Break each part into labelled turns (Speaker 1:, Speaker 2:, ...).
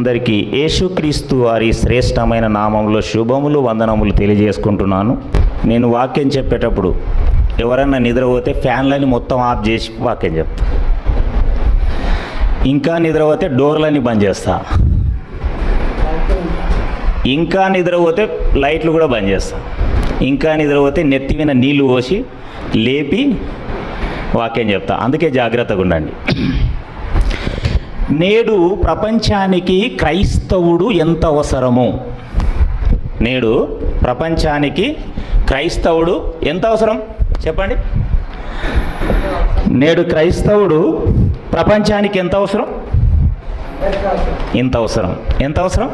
Speaker 1: అందరికీ యేసుక్రీస్తు వారి శ్రేష్టమైన నామంలో శుభములు వందనములు తెలియజేసుకుంటున్నాను. నేను వాక్యం చెప్పేటప్పుడు ఎవరన్నా నిద్రపోతే ఫ్యాన్లని మొత్తం ఆఫ్ చేసి వాక్యం చెప్తా. ఇంకా నిద్రపోతే డోర్లని బంద్ చేస్తా. ఇంకా నిద్రపోతే లైట్లు కూడా బంద్ చేస్తా. ఇంకా నిద్రపోతే నెత్తి మీద నీళ్లు పోసి లేపి వాక్యం చెప్తా. అందుకే జాగ్రత్తగా ఉండండి. నేడు ప్రపంచానికి క్రైస్తవుడు ఎంత అవసరమో, నేడు ప్రపంచానికి క్రైస్తవుడు ఎంత అవసరం చెప్పండి. నేడు క్రైస్తవుడు ప్రపంచానికి ఎంత అవసరం? ఇంత అవసరం. ఎంత అవసరం?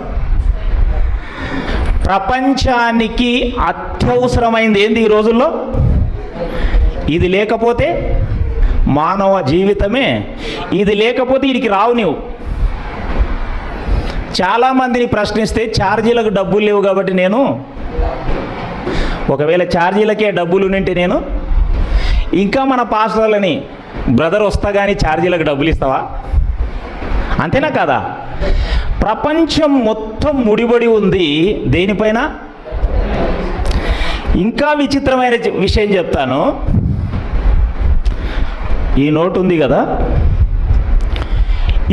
Speaker 1: ప్రపంచానికి అత్యవసరమైంది ఏంది ఈ రోజుల్లో? ఇది లేకపోతే మానవ జీవితమే, ఇది లేకపోతే వీడికి రావు. నీవు చాలామందిని ప్రశ్నిస్తే ఛార్జీలకు డబ్బులు లేవు కాబట్టి నేను, ఒకవేళ ఛార్జీలకే డబ్బులు ఉంటే నేను ఇంకా మన పాస్టర్లని బ్రదర్ వస్తా కానీ ఛార్జీలకు డబ్బులు ఇస్తావా? అంతేనా కాదా? ప్రపంచం మొత్తం ముడిపడి ఉంది దేనిపైన? ఇంకా విచిత్రమైన విషయం చెప్తాను. ఈ నోటు ఉంది కదా,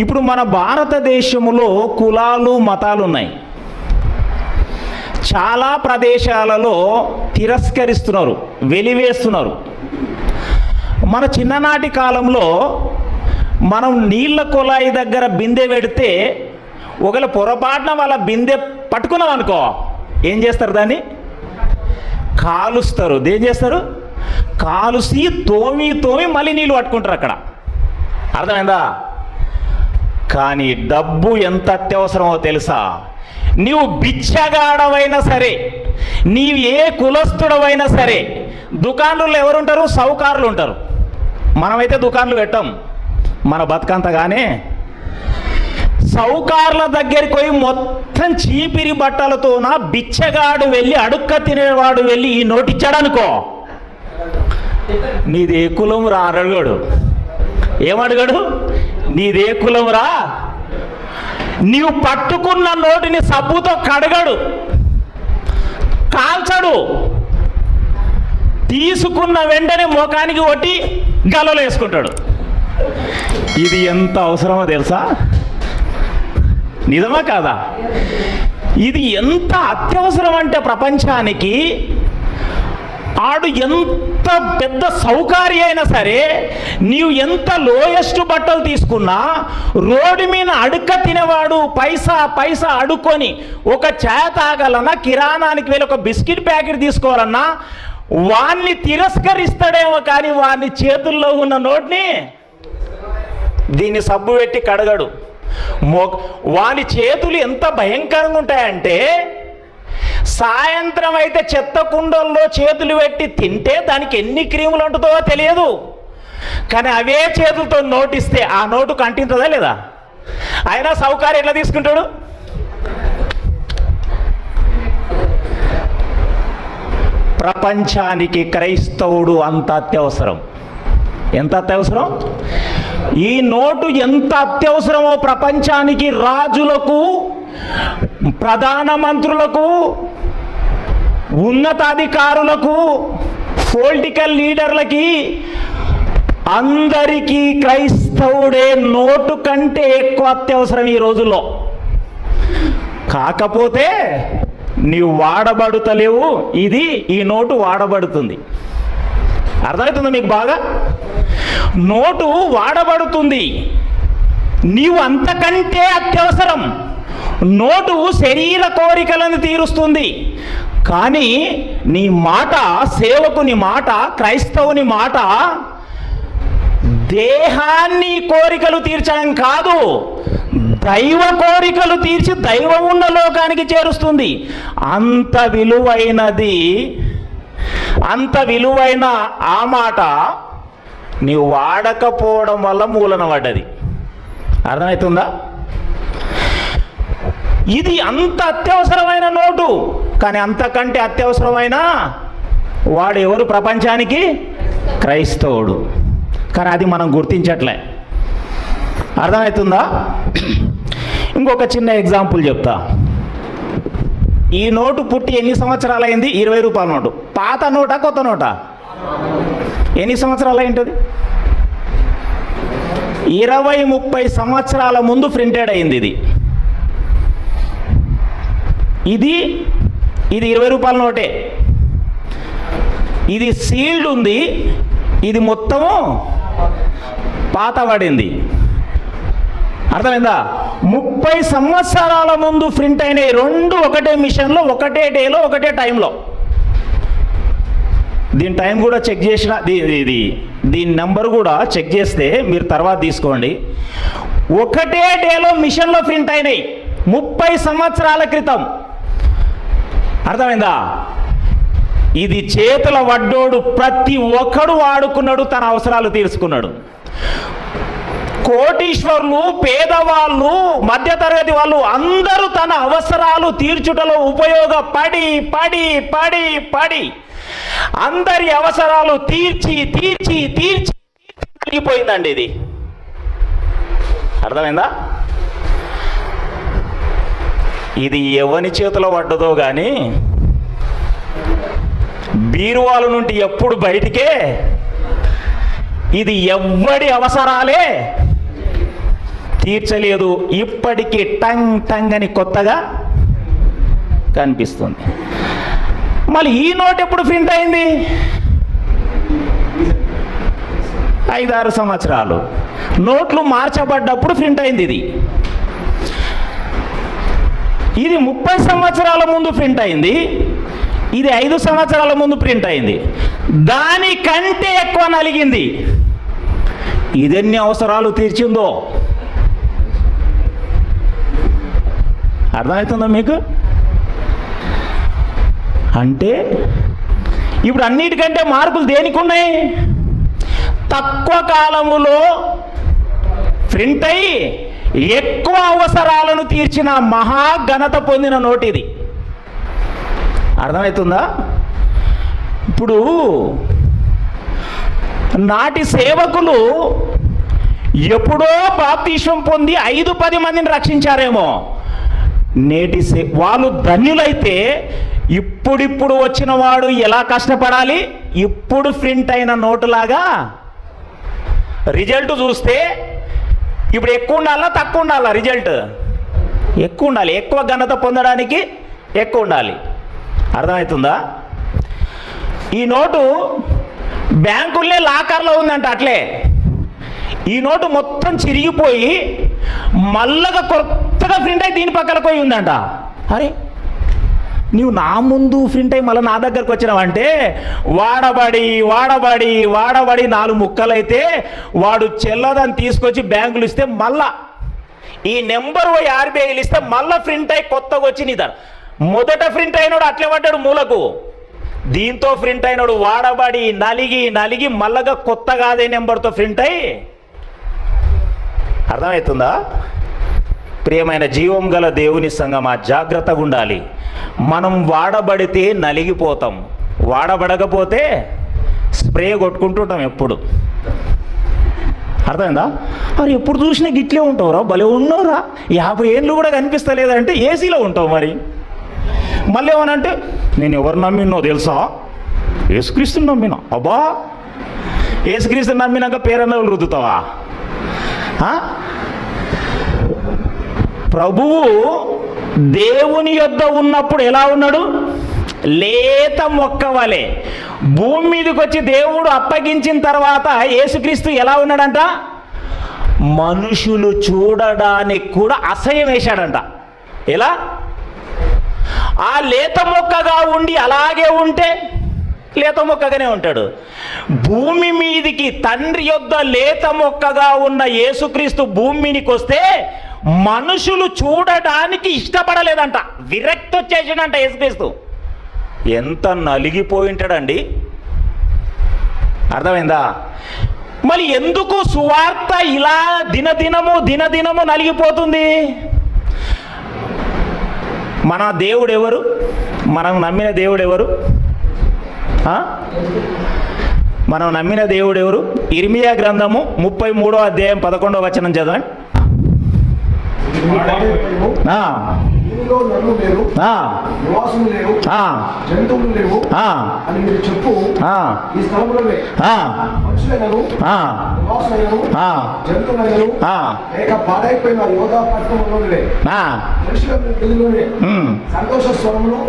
Speaker 1: ఇప్పుడు మన భారతదేశంలో కులాలు మతాలు ఉన్నాయి. చాలా ప్రదేశాలలో తిరస్కరిస్తున్నారు, వెలివేస్తున్నారు. మన చిన్ననాటి కాలంలో మనం నీళ్ళ కుళాయి దగ్గర బిందె పెడితే ఒకవేళ పొరపాటున వాళ్ళ బిందె పట్టుకున్నాం అనుకో, ఏం చేస్తారు? దాన్ని కాలుస్తారు. ఏం చేస్తారు? కాలుసి తోమి మళ్ళీ నీళ్ళు పట్టుకుంటారు అక్కడ. అర్థమైందా? కానీ డబ్బు ఎంత అత్యవసరమో తెలుసా? నీవు బిచ్చగాడవైనా సరే, నీవు ఏ కులస్తుడవైనా సరే, దుకాణాల్లో ఎవరుంటారు? సౌకారులు ఉంటారు. మనమైతే దుకాణాలు పెట్టాం, మన బతుకంతగానే సౌకారుల దగ్గరికి పోయి మొత్తం చీపిరి బట్టలతోన బిచ్చగాడు వెళ్ళి, అడుక్క తినేవాడు వెళ్ళి ఈ నోటిచ్చాడనుకో, నీదే కులం రా అడగడు. ఏమడగడు? నీదే కులం రా. నీవు పట్టుకున్న నోటిని సబ్బుతో కడగడు, కాల్చడు. తీసుకున్న వెంటనే ముఖానికి కొట్టి గలలో వేసుకుంటాడు. ఇది ఎంత అవసరమో తెలుసా? నిజమా కాదా? ఇది ఎంత అత్యవసరం అంటే ప్రపంచానికి, ఆడు ఎంత పెద్ద సౌకర్య అయినా సరే, నీవు ఎంత లోయెస్ట్ బట్టలు తీసుకున్నా, రోడ్డు మీద అడుక్క తినేవాడు పైసా అడుక్కొని ఒక ఛాయ్ తాగాలన్నా, కిరాణానికి వెళ్ళి ఒక బిస్కెట్ ప్యాకెట్ తీసుకోవాలన్నా వాణ్ణి తిరస్కరిస్తాడేమో, కానీ వాని చేతుల్లో ఉన్న నోటిని దీన్ని సబ్బు పెట్టి కడగడు. వాని చేతులు ఎంత భయంకరంగా ఉంటాయంటే, సాయంత్రం అయితే చెత్త కుండల్లో చేతులు పెట్టి తింటే దానికి ఎన్ని క్రీములు ఉంటుందో తెలియదు. కానీ అవే చేతులతో నోటిస్తే ఆ నోటు కంటింటుందా లేదా? అయినా సౌకర్యం ఎట్లా తీసుకుంటాడు? ప్రపంచానికి క్రైస్తవుడు అంత అత్యవసరం. ఎంత అత్యవసరం? ఈ నోటు ఎంత అత్యవసరమో ప్రపంచానికి, రాజులకు, ప్రధానమంత్రులకు, ఉన్నతాధికారులకు, పొలిటికల్ లీడర్లకి, అందరికీ క్రైస్తవుడే నోటు కంటే ఎక్కువ అత్యవసరం ఈ రోజుల్లో. కాకపోతే నీవు వాడబడుతలేవు, ఇది ఈ నోటు వాడబడుతుంది. అర్థమవుతుందా మీకు బాగా? నోటు వాడబడుతుంది, నీవు అంతకంటే అత్యవసరం. నోటు శరీర కోరికలను తీరుస్తుంది, కానీ నీ మాట, సేవకుని మాట, క్రైస్తవుని మాట దేహాన్ని కోరికలు తీర్చడం కాదు, దైవ కోరికలు తీర్చి దైవం ఉన్న లోకానికి చేరుస్తుంది. అంత విలువైనది, అంత విలువైన ఆ మాట నీవు వాడకపోవడం వల్ల మూలన పడ్డది. అర్థమవుతుందా? ఇది అంత అత్యవసరమైన నోటు, కానీ అంతకంటే అత్యవసరమైన వాడు ఎవరు ప్రపంచానికి? క్రైస్తవుడు. కానీ అది మనం గుర్తించట్లే. అర్థమవుతుందా? ఇంకో ఇంకొక చిన్న ఎగ్జాంపుల్ చెప్తా. ఈ నోటు పుట్టి ఎన్ని సంవత్సరాలు అయింది? 20 రూపాయల నోటు. పాత నోటా కొత్త నోటా? ఎన్ని సంవత్సరాలు అయింటుంది? 20-30 సంవత్సరాల ముందు ప్రింటెడ్ అయింది ఇది 20 రూపాయల నోటే. ఇది సీల్డ్ ఉంది, ఇది మొత్తము పాత పడింది. అర్థమైందా? 30 సంవత్సరాల ముందు ప్రింట్ అయినాయి రెండు ఒకటే మిషన్లో, ఒకటే డేలో, ఒకటే టైంలో. దీని టైం కూడా చెక్ చేసిన, దీని నెంబర్ కూడా చెక్ చేస్తే మీరు తర్వాత తీసుకోండి. ఒకటే డేలో మిషన్లో ప్రింట్ అయినాయి 30 సంవత్సరాల క్రితం. అర్థమైందా? ఇది చేతుల వడ్డోడు ప్రతి ఒక్కడు వాడుకున్నాడు, తన అవసరాలు తీర్చుకున్నాడు. కోటీశ్వరులు, పేదవాళ్ళు, మధ్యతరగతి వాళ్ళు అందరూ తన అవసరాలు తీర్చుటలో ఉపయోగపడి పడి పడి పడి అందరి అవసరాలు తీర్చి తీర్చి తీర్చి తిరిగిపోయిందండి ఇది. అర్థమైందా? ఇది ఎవని చేతిలో పడ్డదో కానీ బీరువాల నుండి ఎప్పుడు బయటికే, ఇది ఎవ్వడి అవసరాలే తీర్చలేదు. ఇప్పటికీ టంగ్ టంగ్ అని కొత్తగా కనిపిస్తుంది. మళ్ళీ ఈ నోట్ ఎప్పుడు ప్రింట్ అయింది? 5-6 సంవత్సరాలు. నోట్లు మార్చబడ్డప్పుడు ప్రింట్ అయింది ఇది 30 సంవత్సరాల ముందు ప్రింట్ అయింది. ఇది 5 సంవత్సరాల ముందు ప్రింట్ అయింది. దానికంటే ఎక్కువ నలిగింది. ఇదెన్ని అవసరాలు తీర్చిందో అర్థమవుతుందా మీకు? అంటే ఇప్పుడు అన్నిటికంటే మార్పులు దేనికి ఉన్నాయి? తక్కువ కాలములో ప్రింట్ అయ్యి ఎక్కువ అవసరాలను తీర్చిన మహాఘనత పొందిన నోట్ ఇది. అర్థమవుతుందా? ఇప్పుడు నాటి సేవకులు ఎప్పుడో బాప్తిస్మం పొంది 5-10 మందిని రక్షించారేమో. నేటి వాళ్ళు ధన్యులైతే ఇప్పుడిప్పుడు వచ్చిన వాడు ఎలా కష్టపడాలి? ఇప్పుడు ప్రింట్ అయిన నోటులాగా రిజల్ట్ చూస్తే ఇప్పుడు ఎక్కువ ఉండాలా తక్కువ ఉండాలా? రిజల్ట్ ఎక్కువ ఉండాలి. ఎక్కువ ఘనత పొందడానికి ఎక్కువ ఉండాలి. అర్థమవుతుందా? ఈ నోటు బ్యాంకులనే లాకర్లో ఉందంట. అట్లే ఈ నోటు మొత్తం చిరిగిపోయి మళ్ళగా కొత్తగా ప్రింట్ అయి దీని పక్కన పోయి ఉందంట. అరే నీవు నా ముందు ప్రింట్ అయ్యి మళ్ళీ నా దగ్గరకు వచ్చినావంటే వాడబడి వాడబడి వాడబడి 4 ముక్కలైతే వాడు చెల్లదని తీసుకొచ్చి బ్యాంకులు ఇస్తే మళ్ళా ఈ నెంబర్ పోయి RBIలు ఇస్తే మళ్ళీ ప్రింట్ అయ్యి కొత్తగా వచ్చి నీ మొదట ప్రింట్ అయినాడు అట్లే పడ్డాడు మూలకు. దీంతో ప్రింట్ అయినాడు వాడబడి నలిగి నలిగి మళ్ళగా కొత్తగా అదే నెంబర్తో ప్రింట్ అయ్యి. అర్థమవుతుందా? ప్రియమైన జీవం గల దేవుని సంగమా, జాగ్రత్తగా ఉండాలి. మనం వాడబడితే నలిగిపోతాం, వాడబడకపోతే స్ప్రే కొట్టుకుంటుంటాం ఎప్పుడు. అర్థమైందా? మరి ఎప్పుడు చూసినా గిట్లే ఉంటావురా, భలే ఉన్నావురా, 50 ఏళ్ళు కూడా కనిపిస్తలేదంటే ఏసీలో ఉంటావు. మరి మళ్ళీ ఏమనంటే నేను ఎవరు నమ్మినో తెలుసా? యేసుక్రీస్తుని నమ్మినా. అబ్బా, యేసుక్రీస్తుని నమ్మినాక పేరన్నలు రుద్దుతావా? ప్రభువు దేవుని యొద్ద ఉన్నప్పుడు ఎలా ఉన్నాడు? లేత మొక్క వలె. భూమి మీదకి వచ్చి దేవుడు అప్పగించిన తర్వాత యేసుక్రీస్తు ఎలా ఉన్నాడంట? మనుషులు చూడడానికి కూడా అసహ్యం వేశాడంట. ఎలా? ఆ లేత మొక్కగా ఉండి అలాగే ఉంటే లేత మొక్కగానే ఉంటాడు. భూమి మీదికి తండ్రి యొద్ద లేత మొక్కగా ఉన్న యేసుక్రీస్తు భూమి మీదకి వస్తే మనుషులు చూడడానికి ఇష్టపడలేదంట. విరక్తి వచ్చేసాడంట యేసుక్రీస్తు. ఎంత నలిగిపోయి ఉంటాడండి. అర్థమైందా? మరి ఎందుకు సువార్త ఇలా దినదినము నలిగిపోతుంది? మన దేవుడు ఎవరు? మనం నమ్మిన దేవుడు ఎవరు? మనం నమ్మిన దేవుడు ఎవరు? ఇర్మియా గ్రంథము 33వ అధ్యాయం 11వ వచనం చదవండి.
Speaker 2: దీనిలో నన్ను లేరు, నివాసులు లేరు, జంతువులు లేవు అని మీరు చెప్పు. ఈ స్థలంలోనే మనుషులైనను, నివాసులైనను, జంతువులైనను లేక పాడైపోయిన యోధా పట్టణంలోనే మనుషుల గదిలోనే సంతోష స్వరములు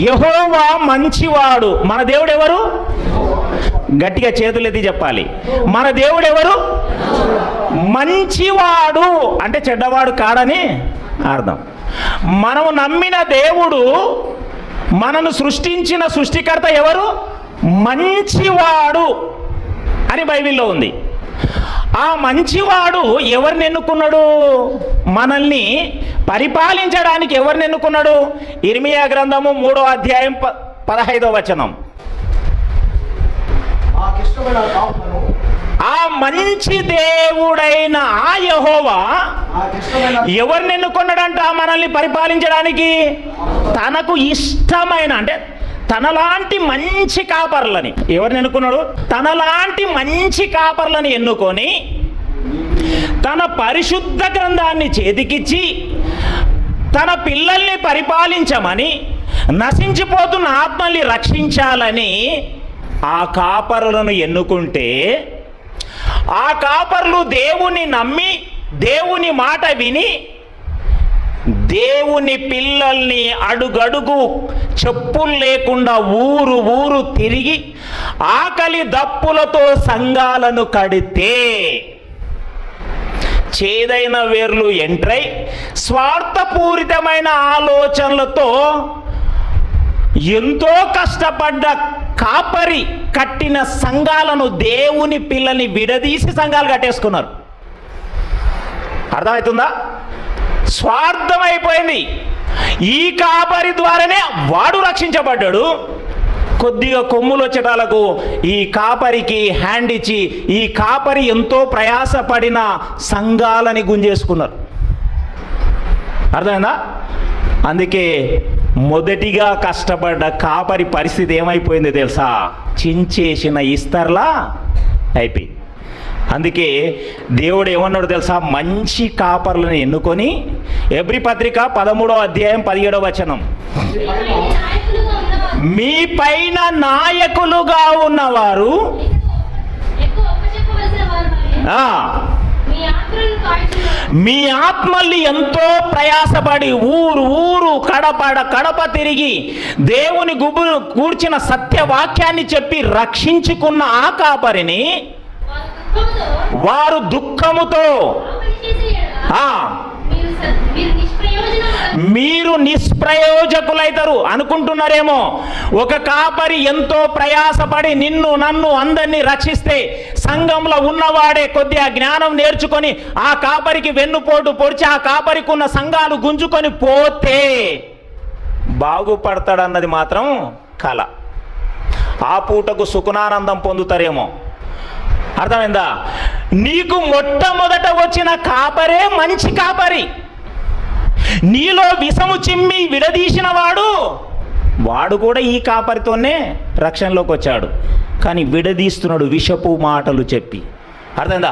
Speaker 1: యెహోవా మంచివాడు. మన దేవుడు ఎవరు? గట్టిగా చేతులెత్తి చెప్పాలి. మన దేవుడు ఎవరు? మంచివాడు అంటే చెడ్డవాడు కాడని అర్థం. మనము నమ్మిన దేవుడు, మనను సృష్టించిన సృష్టికర్త ఎవరు? మంచివాడు అని బైబిల్లో ఉంది. ఆ మంచివాడు ఎవరిని ఎన్నుకున్నాడు? మనల్ని పరిపాలించడానికి ఎవరిని ఎన్నుకున్నాడు? ఇర్మియా గ్రంథము 3వ అధ్యాయం 15వ వచనం. ఆ మంచి దేవుడైన ఆ యెహోవా ఎవరిని ఎన్నుకున్నాడంట మనల్ని పరిపాలించడానికి? తనకు ఇష్టమైన, అంటే తనలాంటి మంచి కాపర్లని. ఎవరిని ఎన్నుకున్నాడు? తనలాంటి మంచి కాపర్లని ఎన్నుకొని తన పరిశుద్ధ గ్రంథాన్ని చేతికిచ్చి తన పిల్లల్ని పరిపాలించమని, నశించిపోతున్న ఆత్మల్ని రక్షించాలని ఆ కాపరులను ఎన్నుకుంటే, ఆ కాపర్లు దేవుని నమ్మి దేవుని మాట విని దేవుని పిల్లల్ని అడుగడుగు చెప్పులు లేకుండా ఊరు ఊరు తిరిగి ఆకలి దప్పులతో సంఘాలను కడితే చేదైన వేర్లు ఎంట్రై స్వార్థపూరితమైన ఆలోచనలతో ఎంతో కష్టపడ్డ కాపరి కట్టిన సంఘాలను, దేవుని పిల్లల్ని విడదీసి సంఘాలు కట్టేసుకున్నారు. అర్థమవుతుందా? స్వార్థమైపోయింది. ఈ కాపరి ద్వారానే వాడు రక్షించబడ్డాడు. కొద్దిగా కొమ్ములు వచ్చేటాలకు ఈ కాపరికి హ్యాండ్ ఇచ్చి ఈ కాపరి ఎంతో ప్రయాసపడిన సంఘాలని గుంజేసుకున్నారు. అర్థమైందా? అందుకే మొదటిగా కష్టపడ్డ కాపరి పరిస్థితి ఏమైపోయింది తెలుసా? చించేసిన ఇస్తర్లా అయిపోయింది. అందుకే దేవుడు ఏమన్నాడు తెలుసా? మంచి కాపర్లను ఎన్నుకొని, ఎబ్రీ పత్రిక 13వ అధ్యాయం 17వ వచనం, మీ పైన నాయకులుగా ఉన్నవారు మీ ఆత్మల్ని ఎంతో ప్రయాసపడి ఊరు ఊరు కడప తిరిగి దేవుని గుబులు కూర్చిన సత్యవాక్యాన్ని చెప్పి రక్షించుకున్న ఆ కాపరిని వారు దుఃఖముతో మీరు నిష్ప్రయోజకులైతారు అనుకుంటున్నారేమో. ఒక కాపరి ఎంతో ప్రయాసపడి నిన్ను నన్ను అందరినీ రక్షిస్తే సంఘంలో ఉన్నవాడే కొద్దిగా జ్ఞానం నేర్చుకొని ఆ కాపరికి వెన్నుపోటు పొడిచి ఆ కాపరికి ఉన్న సంఘాలు గుంజుకొని పోతే బాగుపడతాడన్నది మాత్రం కల. ఆ పూటకు సుఖానందం పొందుతారేమో. అర్థమైందా? నీకు మొట్టమొదట వచ్చిన కాపరే మంచి కాపరి. నీలో విషము చిమ్మి విడదీసిన వాడు కూడా ఈ కాపరితోనే రక్షణలోకి వచ్చాడు. కానీ విడదీస్తున్నాడు విషపు మాటలు చెప్పి. అర్థమైందా?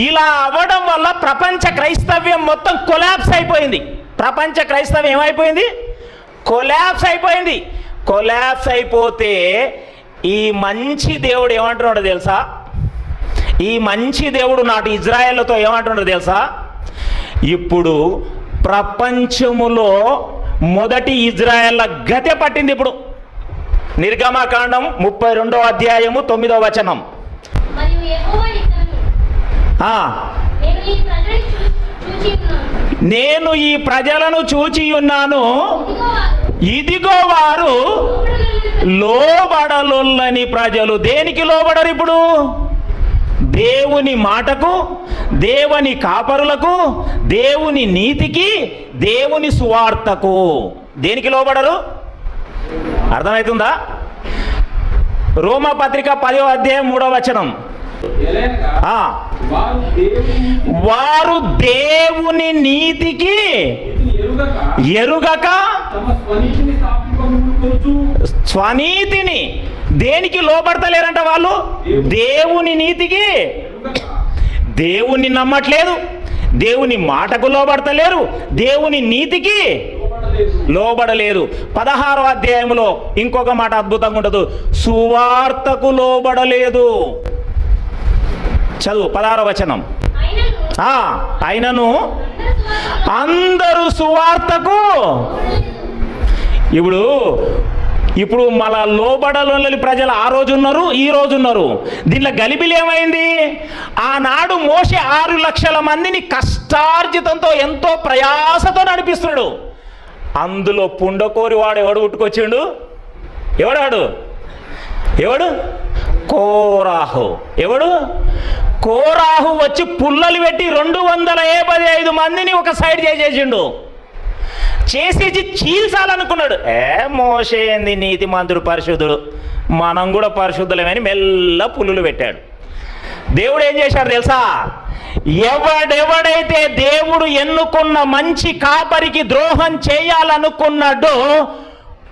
Speaker 1: ఇలా అవ్వడం వల్ల ప్రపంచ క్రైస్తవ్యం మొత్తం కొలాప్స్ అయిపోయింది. ప్రపంచ క్రైస్తవ్యం ఏమైపోయింది? కొలాప్స్ అయిపోయింది. కొలాప్స్ అయిపోతే ఈ మంచి దేవుడు ఏమంటున్నాడో తెలుసా? ఈ మంచి దేవుడు నాటి ఇజ్రాయేళ్లతో ఏమంటున్నాడో తెలుసా? ఇప్పుడు ప్రపంచములో మొదటి ఇజ్రాయేళ్ల గతి పట్టింది. ఇప్పుడు నిర్గమకాండం 32వ అధ్యాయము 9వ వచనం, నేను ఈ ప్రజలను చూచి ఉన్నాను, ఇదిగో వారు లోబడలొల్లని ప్రజలు. దేనికి లోబడరు ఇప్పుడు? దేవుని మాటకు, దేవుని కాపరులకు, దేవుని నీతికి, దేవుని సువార్తకు. దేనికి లోబడరు? అర్థమవుతుందా? రోమపత్రిక 10వ అధ్యాయం 3వ వచనం, వారు దేవుని నీతికి ఎరుగక స్వనీతిని. దేనికి లోబడతలేరంట వాళ్ళు? దేవుని నీతికి. దేవుణ్ణి నమ్మట్లేదు, దేవుని మాటకు లోబడతలేరు, దేవుని నీతికి లోబడలేరు. 16వ అధ్యాయంలో ఇంకొక మాట అద్భుతంగా ఉండదు, సువార్తకు లోబడలేదు. చదువు 16వ వచనం. అయినను అందరూ సువార్తకు. ఇప్పుడు మన లోబడలోని ప్రజలు ఆ రోజు ఉన్నారు, ఈ రోజు ఉన్నారు. దీనిలో గలిబిలి ఏమైంది? ఆనాడు మోషే 6 లక్షల మందిని కష్టార్జితంతో ఎంతో ప్రయాసతో నడిపిస్తున్నాడు. అందులో పుండకోరి వాడు ఎవడు పుట్టుకొచ్చిండు? ఎవడు? కోరాహు. కోరాహు వచ్చి పుల్లలు పెట్టి 275 మందిని ఒక సైడ్ చేసేసిండు. చేసేసి చీల్చాలనుకున్నాడు. మోషే ఏంది నీతిమంతుడు, పరిశుద్ధుడు, మనం కూడా పరిశుద్ధులమని మెల్ల పుల్లులు పెట్టాడు. దేవుడు ఏం చేశాడు తెలుసా? ఎవడెవడైతే దేవుడు ఎన్నుకున్న మంచి కాపరికి ద్రోహం చేయాలనుకున్నాడో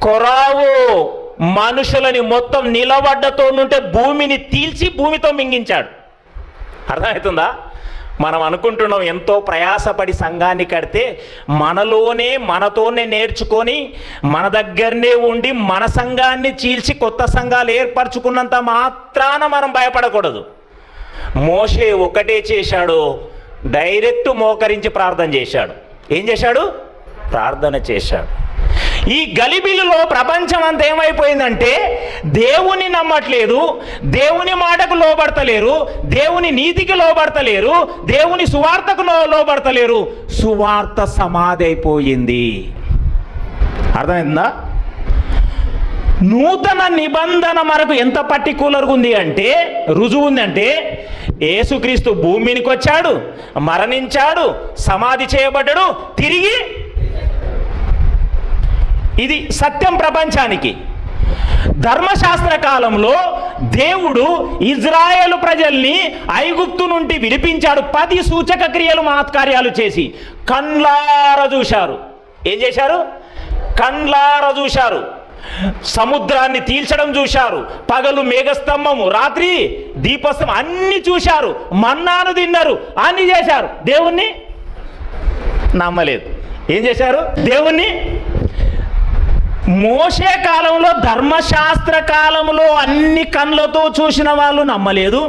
Speaker 1: కొరావు మనుషులని మొత్తం నిలబడ్డతో నుంటే భూమిని తీల్చి భూమితో మింగించాడు. అర్థమవుతుందా? మనం అనుకుంటున్నాం ఎంతో ప్రయాసపడి సంఘాన్ని కడితే మనతోనే నేర్చుకొని మన దగ్గరనే ఉండి మన సంఘాన్ని చీల్చి కొత్త సంఘాలు ఏర్పరచుకున్నంత మాత్రాన మనం భయపడకూడదు. మోషే ఒకటే చేశాడు, డైరెక్ట్ మోకరించి ప్రార్థన చేశాడు. ఏం చేశాడు? ప్రార్థన చేశాడు. ఈ గలిబిలులో ప్రపంచం అంతా ఏమైపోయిందంటే దేవుని నమ్మట్లేదు, దేవుని మాటకు లోబడతలేరు, దేవుని నీతికి లోబడతలేరు, దేవుని సువార్తకు లోబడతలేరు. సువార్త సమాధి అయిపోయింది. అర్థమైందా? నూతన నిబంధన మనకు ఎంత పర్టిక్యులర్గా ఉంది అంటే, రుజువు ఉందంటే, యేసుక్రీస్తు భూమికి వచ్చాడు, మరణించాడు, సమాధి చేయబడ్డాడు, తిరిగి. ఇది సత్యం ప్రపంచానికి. ధర్మశాస్త్ర కాలంలో దేవుడు ఇజ్రాయేలు ప్రజల్ని ఐగుప్తు నుండి విడిపించాడు. 10 సూచక క్రియలు, మహత్కార్యాలు చేసి కన్లార చూశారు. ఏం చేశారు? కన్లార చూశారు. సముద్రాన్ని తీల్చడం చూశారు, పగలు మేఘస్తంభము, రాత్రి దీపస్తంభం, అన్ని చూశారు. మన్నాను తిన్నారు, అన్ని చేశారు. దేవుణ్ణి నమ్మలేదు. ఏం చేశారు? దేవుణ్ణి. మోషే కాలంలో, ధర్మశాస్త్ర కాలంలో అన్ని కళ్ళతో చూసిన వాళ్ళు నమ్మలేదు.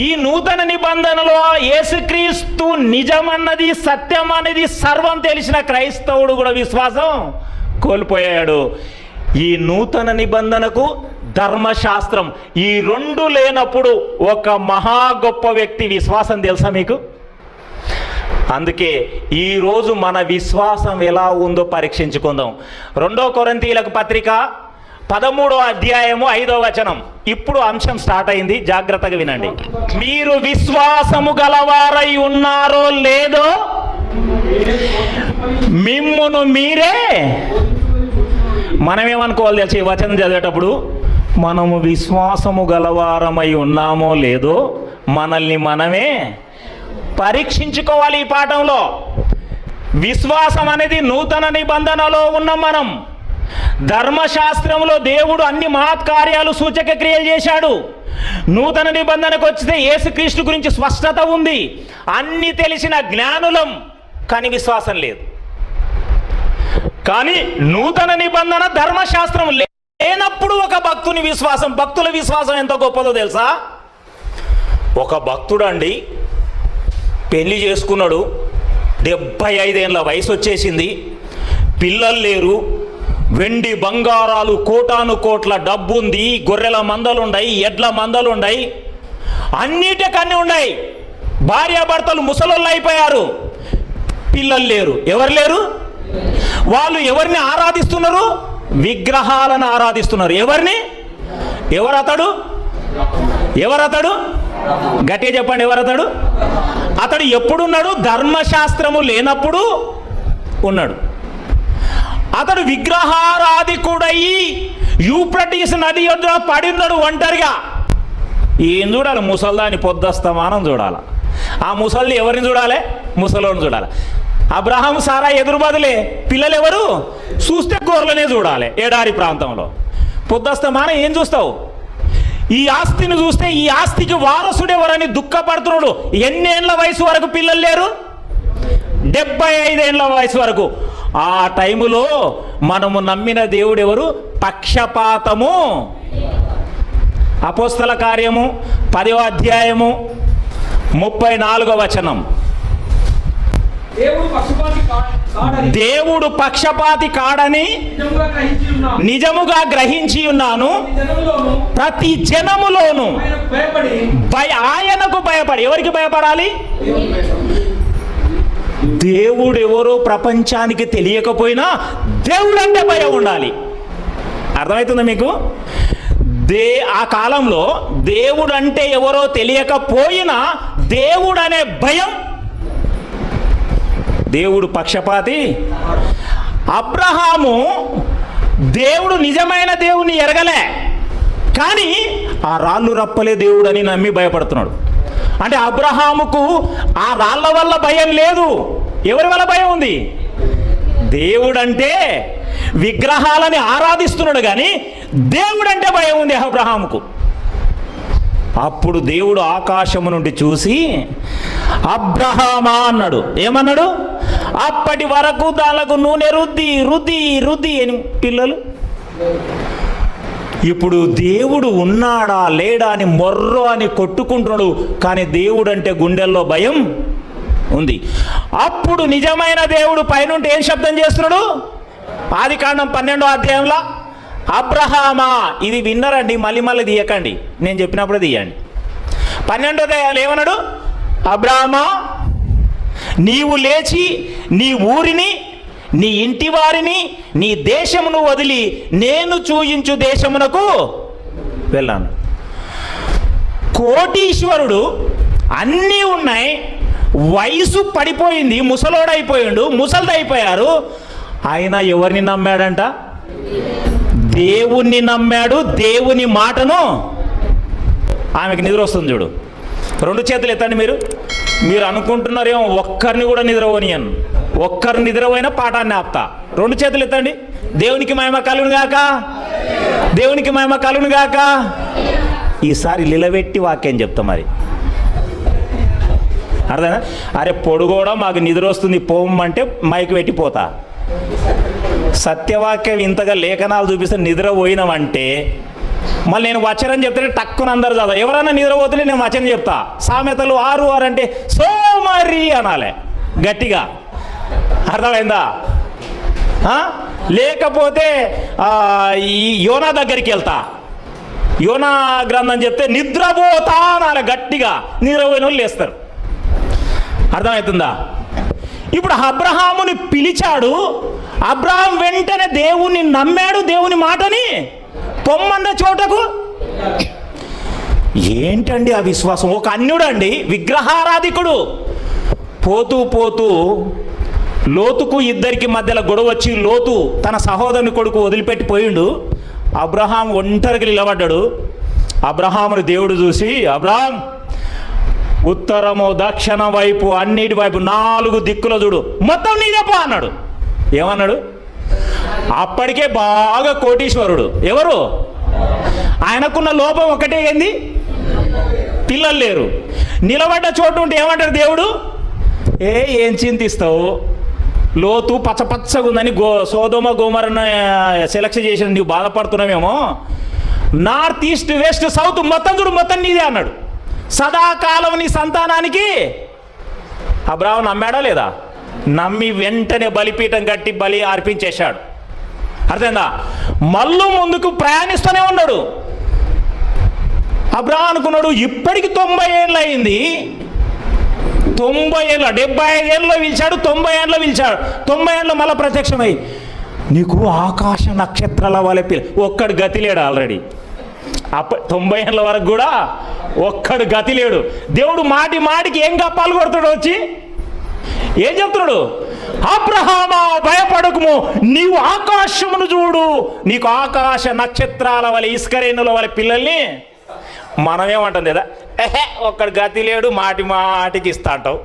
Speaker 1: ఈ నూతన నిబంధనలో యేసుక్రీస్తు నిజమన్నది, సత్యం అనేది సర్వం తెలిసిన క్రైస్తవుడు కూడా విశ్వాసం కోల్పోయాడు. ఈ నూతన నిబంధనకు ధర్మశాస్త్రం, ఈ 2 లేనప్పుడు ఒక మహా గొప్ప వ్యక్తి విశ్వాసం తెలుసా మీకు? అందుకే ఈరోజు మన విశ్వాసం ఎలా ఉందో పరీక్షించుకుందాం. 2 కొరింథీయులకు పత్రిక 13వ అధ్యాయము 5వ వచనం. ఇప్పుడు అంశం స్టార్ట్ అయింది, జాగ్రత్తగా వినండి. మీరు విశ్వాసము గలవారై ఉన్నారో లేదో మిమ్మును మీరే. మనమేమనుకోవాలి తెలుసు? ఈ వచనం చదివేటప్పుడు మనము విశ్వాసము గలవారమై ఉన్నామో లేదో మనల్ని మనమే పరీక్షించుకోవాలి. ఈ పాఠంలో విశ్వాసం అనేది నూతన నిబంధనలో ఉన్న మనం. ధర్మశాస్త్రంలో దేవుడు అన్ని మహత్కార్యాలు, సూచక క్రియలు చేశాడు. నూతన నిబంధనకు వచ్చితే యేసుక్రీస్తు గురించి స్పష్టత ఉంది, అన్ని తెలిసిన జ్ఞానులం, కానీ విశ్వాసం లేదు. కానీ నూతన నిబంధన ధర్మశాస్త్రం లేనప్పుడు ఒక భక్తుని విశ్వాసం, భక్తుల విశ్వాసం ఎంత గొప్పదో తెలుసా? ఒక భక్తుడు అండి పెళ్లి చేసుకున్నాడు, 75 ఏళ్ళ వయసు వచ్చేసింది, పిల్లలు లేరు, వెండి బంగారాలు కోటాను కోట్ల డబ్బు ఉంది, గొర్రెల మందలున్నాయి, ఎడ్ల మందలున్నాయి, అన్నిటికన్నీ ఉన్నాయి. భార్యాభర్తలు ముసలోళ్ళు అయిపోయారు, పిల్లలు లేరు. ఎవరు లేరు? వాళ్ళు ఎవరిని ఆరాధిస్తున్నారు? విగ్రహాలను ఆరాధిస్తున్నారు. ఎవరిని? ఎవరతడు? గట్టిగా చెప్పండి, ఎవరతడు? అతడు ఎప్పుడున్నాడు? ధర్మశాస్త్రము లేనప్పుడు ఉన్నాడు. అతడు విగ్రహారాధికుడయి యూఫ్రటీస్ నది యొద్ద పడిన్నాడు ఒంటరిగా. ఏం చూడాలి? ముసల్దాని పొద్దస్తమానం చూడాలి. ఆ ముసల్ది ఎవరిని చూడాలి? ముసలోని చూడాలి. అబ్రహాం సారా ఎదురు బదులే, పిల్లలు ఎవరు? చూస్తే గొర్రెలనే చూడాలి. ఎడారి ప్రాంతంలో పొద్దస్తమానం ఏం చూస్తావు? ఈ ఆస్తిని చూస్తే ఈ ఆస్తికి వారసుడెవరని దుఃఖపడుతున్నాడు. ఎన్నేళ్ల వయసు వరకు పిల్లలు లేరు? 75 ఏళ్ల వయసు వరకు. ఆ టైములో మనము నమ్మిన దేవుడు ఎవరు? పక్షపాతము. అపోస్తల కార్యము 10వ అధ్యాయము 34వ వచనం. దేవుడు పక్షపాతి కాడని నిజముగా గ్రహించి ఉన్నాను. ప్రతి జనములోను ఆయనకు భయపడి. ఎవరికి భయపడాలి? దేవుడు ఎవరో ప్రపంచానికి తెలియకపోయినా దేవుడు అంటే భయం ఉండాలి. అర్థమవుతుందా మీకు? ఆ కాలంలో దేవుడు అంటే ఎవరో తెలియకపోయినా దేవుడు అనే భయం. దేవుడు పక్షపాతి. అబ్రహాము దేవుడు నిజమైన దేవుని ఎరగలే, కానీ ఆ రాళ్ళు రప్పలే దేవుడు అని నమ్మి భయపడుతున్నాడు. అంటే అబ్రహాముకు ఆ రాళ్ళ వల్ల భయం లేదు. ఎవరి వల్ల భయం ఉంది? దేవుడంటే విగ్రహాలని ఆరాధిస్తున్నాడు, కానీ దేవుడంటే భయం ఉంది అబ్రహాముకు. అప్పుడు దేవుడు ఆకాశము నుండి చూసి అబ్రహామా అన్నాడు. ఏమన్నాడు? అప్పటి వరకు దానికి నూనె రుద్ది రుద్ది రుద్ది అని పిల్లలు. ఇప్పుడు దేవుడు ఉన్నాడా లేడా అని మొర్రో అని కొట్టుకుంటున్నాడు, కానీ దేవుడు అంటే గుండెల్లో భయం ఉంది. అప్పుడు నిజమైన దేవుడు పైనుండి ఏం శబ్దం చేస్తున్నాడు? ఆదికాండం 12వ అధ్యాయంలో అబ్రహామా. ఇది విన్నరండి, మళ్ళీ తీయకండి, నేను చెప్పినప్పుడు తీయండి. 12వ అధ్యాయంలో ఏమన్నాడు? అబ్రహామా, నీవు లేచి నీ ఊరిని, నీ ఇంటి వారిని, నీ దేశమును వదిలి నేను చూయించు దేశమునకు వెళ్ళాను. కోటీశ్వరుడు, అన్నీ ఉన్నాయి, వయసు పడిపోయింది, ముసలోడైపోయాడు, ముసలిదైపోయారు. ఆయన ఎవరిని నమ్మాడంట? దేవుణ్ణి నమ్మాడు. దేవుని మాటను. ఆమెకి నిద్ర వస్తుంది చూడు. 2 చేతులు ఎత్తండి. మీరు అనుకుంటున్నారేమో ఒక్కరిని కూడా నిద్రపోనియను. ఒక్కరు నిద్రపోయినా పాఠాన్ని ఆపుతా. 2 చేతులు ఎత్తండి. దేవునికి మహిమ కలుగును గాక, దేవునికి మహిమ కలుగును గాక. ఈసారి నిలబెట్టి వాక్యం చెప్తా. మరి అర్థమైనా? అరే పొడుగోడా మాకు నిద్ర వస్తుంది పోమంటే మైక్ పెట్టి పోతా. సత్యవాక్యం ఇంతగా లేఖనాలు చూపిస్తే నిద్ర పోయినామంటే మళ్ళీ నేను వచనం చెప్తే టక్కున అందరు చదవ. ఎవరైనా నిద్రపోతే నేను వచనం చెప్తా. సామెతలు 6:6 అంటే సోమరి అనాలి గట్టిగా. అర్థమైందా? లేకపోతే ఈ యోనా దగ్గరికి వెళ్తా, యోనా గ్రంథం చెప్తే నిద్రపోతా అనాలి గట్టిగా. నిద్రపోయిన వాళ్ళు లేస్తారు. అర్థమవుతుందా? ఇప్పుడు అబ్రహాముని పిలిచాడు. అబ్రహాం వెంటనే దేవుణ్ణి నమ్మాడు. దేవుని మాటని పొమ్మన్న చోటకు. ఏంటండి ఆ విశ్వాసం? ఒక అన్యుడు అండి, విగ్రహారాధికుడు. పోతూ పోతూ లోతుకు ఇద్దరికి మధ్యలో గొడవ వచ్చి లోతు తన సహోదరుని కొడుకు వదిలిపెట్టిపోయిండు. అబ్రహాం ఒంటరికి నిలబడ్డాడు. అబ్రహాముని దేవుడు చూసి, అబ్రహాం ఉత్తరము దక్షిణ వైపు అన్నిటి వైపు 4 దిక్కుల చూడు, మొత్తం నీదేపో అన్నాడు. ఏమన్నాడు? అప్పటికే బాగా కోటీశ్వరుడు. ఎవరు? ఆయనకున్న లోపం ఒకటే, ఏంది? పిల్లలు లేరు. నిలబడ్డ చోటు ఉంటే ఏమంటాడు దేవుడు? ఏం చింతిస్తావు? లోతు పచ్చపచ్చగా ఉందని సోదోమ గోమరను సెలెక్షన్ చేసిన నువ్వు బాధపడుతున్నావేమో. నార్త్ ఈస్ట్ వెస్ట్ సౌత్ మొత్తం చూడు, మొత్తం నీదే అన్నాడు. సదాకాలం నీ సంతానానికి. అబ్రాహాము నమ్మాడా లేదా? నమ్మి వెంటనే బలిపీఠం కట్టి బలి అర్పించేశాడు. అర్థమైందా? మళ్ళీ ముందుకు ప్రయాణిస్తూనే ఉన్నాడు. అబ్రాహాము అనుకున్నాడు ఇప్పటికి 90 ఏళ్ళు అయింది. 90 ఏళ్ళు, 75 ఏళ్ళలో పిలిచాడు, 90 ఏళ్ళలో పిలిచాడు. 90 ఏళ్ళలో మళ్ళీ ప్రత్యక్షమై నీకు ఆకాశ నక్షత్రాల వలె ఒక్కడు గతి లేడు. ఆల్రెడీ 90 ఏళ్ళ వరకు కూడా ఒక్కడు గతి లేడు. దేవుడు మాటి మాటికి ఏం కప్పాలు కొడుతాడు? వచ్చి ఏం చెప్తున్నాడు? అబ్రహామా భయపడకుము, నీవు ఆకాశమును చూడు, నీకు ఆకాశ నక్షత్రాల వలె ఇస్కరేణుల వలె పిల్లల్ని. మనమేమంటాం కదా, ఒక్కడు గతి లేడు, మాటి మాటికి ఇస్తా అంటావు.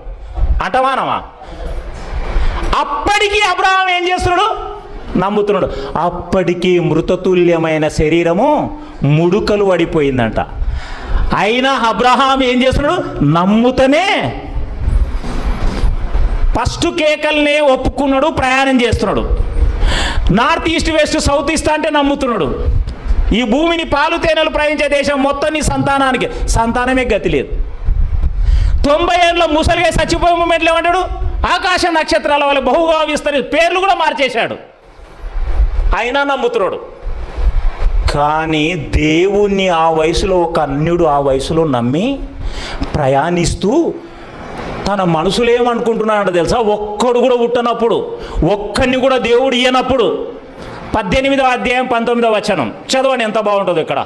Speaker 1: అంటమానమా? అప్పటికి అబ్రహాం ఏం చేస్తున్నాడు? నమ్ముతున్నాడు. అప్పటికి మృతతుల్యమైన శరీరము ముడుకలు పడిపోయిందంట. అయినా అబ్రహాం ఏం చేస్తున్నాడు? నమ్ముతనే ఫస్ట్ కేకల్నే ఒప్పుకున్నాడు, ప్రయాణం చేస్తున్నాడు. North east west south east అంటే నమ్ముతున్నాడు. ఈ భూమిని పాలు తేనెలు ప్రవహించే దేశం మొత్తం నీ సంతానానికి, సంతానమే గతి లేదు. 90 ఏళ్ళ ముసలిగా చచ్చిపోయే మూమెంట్లో ఏమంటాడు? ఆకాశ నక్షత్రాల వల్ల బహుగా విస్తరి పేర్లు కూడా మార్చేశాడు. అయినా నమ్ముతున్నాడు. కానీ దేవుణ్ణి ఆ వయసులో, ఒక అన్యుడు ఆ వయసులో నమ్మి ప్రయాణిస్తూ తన మనసులో ఏమనుకుంటున్నాడో తెలుసా? ఒక్కడు కూడా పుట్టనప్పుడు, ఒక్కడిని కూడా దేవుడు ఇయ్యనప్పుడు. 18వ అధ్యాయం 19వ వచనం చదవండి, ఎంత బాగుంటుందో ఇక్కడ.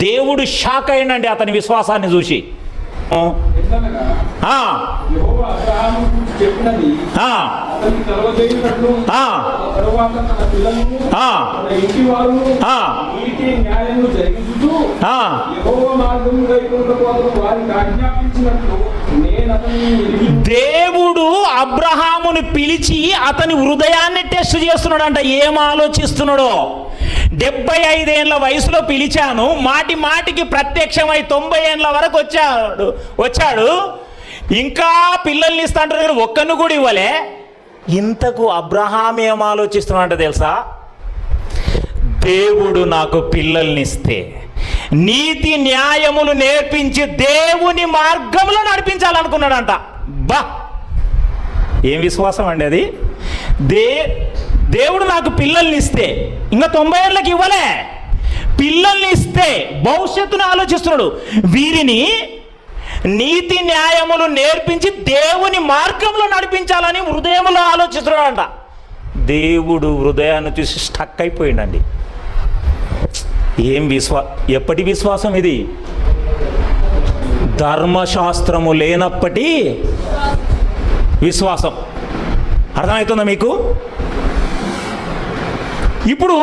Speaker 1: దేవుడు షాక్ అయ్యండి అతని విశ్వాసాన్ని చూసి. దేవుడు అబ్రహాముని పిలిచి అతని హృదయాన్ని టెస్ట్ చేస్తున్నాడంట. ఏం ఆలోచిస్తున్నాడో. 75 ఏళ్ళ వయసులో పిలిచాను, మాటి మాటికి ప్రత్యక్షమై 90 ఏళ్ళ వరకు వచ్చాడు. ఇంకా పిల్లల్ని ఇస్తా అంటారు కానీ ఒక్కను కూడా ఇవ్వలే. ఇంతకు అబ్రహాం ఏం ఆలోచిస్తున్నాడంట తెలుసా? దేవుడు నాకు పిల్లల్ని ఇస్తే నీతి న్యాయములు నేర్పించి దేవుని మార్గంలో నడిపించాలనుకున్నాడంట. బా, ఏం విశ్వాసం అండి అది! దేవుడు నాకు పిల్లల్ని ఇస్తే, ఇంకా 90 ఏళ్ళకి ఇవ్వలే, పిల్లల్ని ఇస్తే భవిష్యత్తును ఆలోచిస్తున్నాడు. వీరిని నీతి న్యాయములు నేర్పించి దేవుని మార్గంలో నడిపించాలని హృదయంలో ఆలోచిస్తున్నాడంట. దేవుడు హృదయాన్ని చూసి స్టక్ అయిపోయిందండి. ఏం ఎప్పటి విశ్వాసం ఇది? ధర్మశాస్త్రము లేనప్పటి విశ్వాసం. అర్థమవుతుందా మీకు? ఇప్పుడు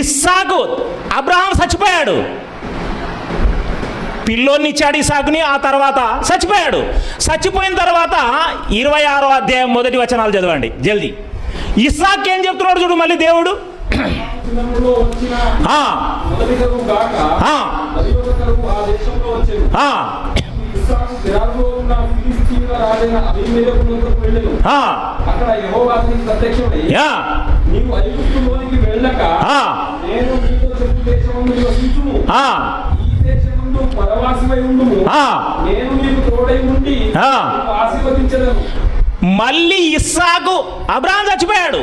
Speaker 1: ఇస్సాకు, అబ్రహాం చచ్చిపోయాడు, పిల్లోని ఇచ్చాడు ఇస్సాకుని, ఆ తర్వాత చచ్చిపోయాడు. చచ్చిపోయిన తర్వాత 26వ అధ్యాయం 1 వచనాలు చదవండి జల్దీ. ఇస్సాకు ఏం చెప్తున్నాడు చూడు మళ్ళీ దేవుడు. మళ్ళీ ఇస్సాకు, అబ్రహాం చచ్చిపోయాడు,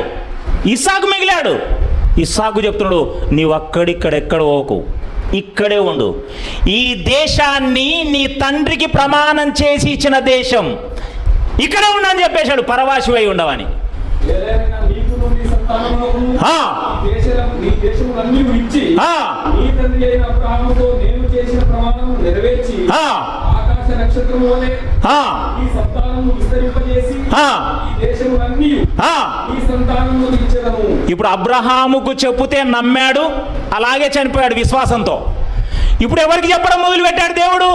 Speaker 1: ఇస్సాకు మిగిలాడు. ఇస్సాకు చెప్తున్నాడు, నీవు అక్కడిక్కడెక్కడ పోకు, ఇక్కడే ఉండు. ఈ దేశాన్ని నీ తండ్రికి ప్రమాణం చేసి ఇచ్చిన దేశం, ఇక్కడే ఉండని చెప్పేశాడు, పరవాసివై ఉండవని. ఇప్పుడు అబ్రహాముకు చెప్పుతే నమ్మాడు, అలాగే చనిపోయాడు విశ్వాసంతో. ఇప్పుడు ఎవరికి చెప్పడం మొదలు పెట్టాడు దేవుడు?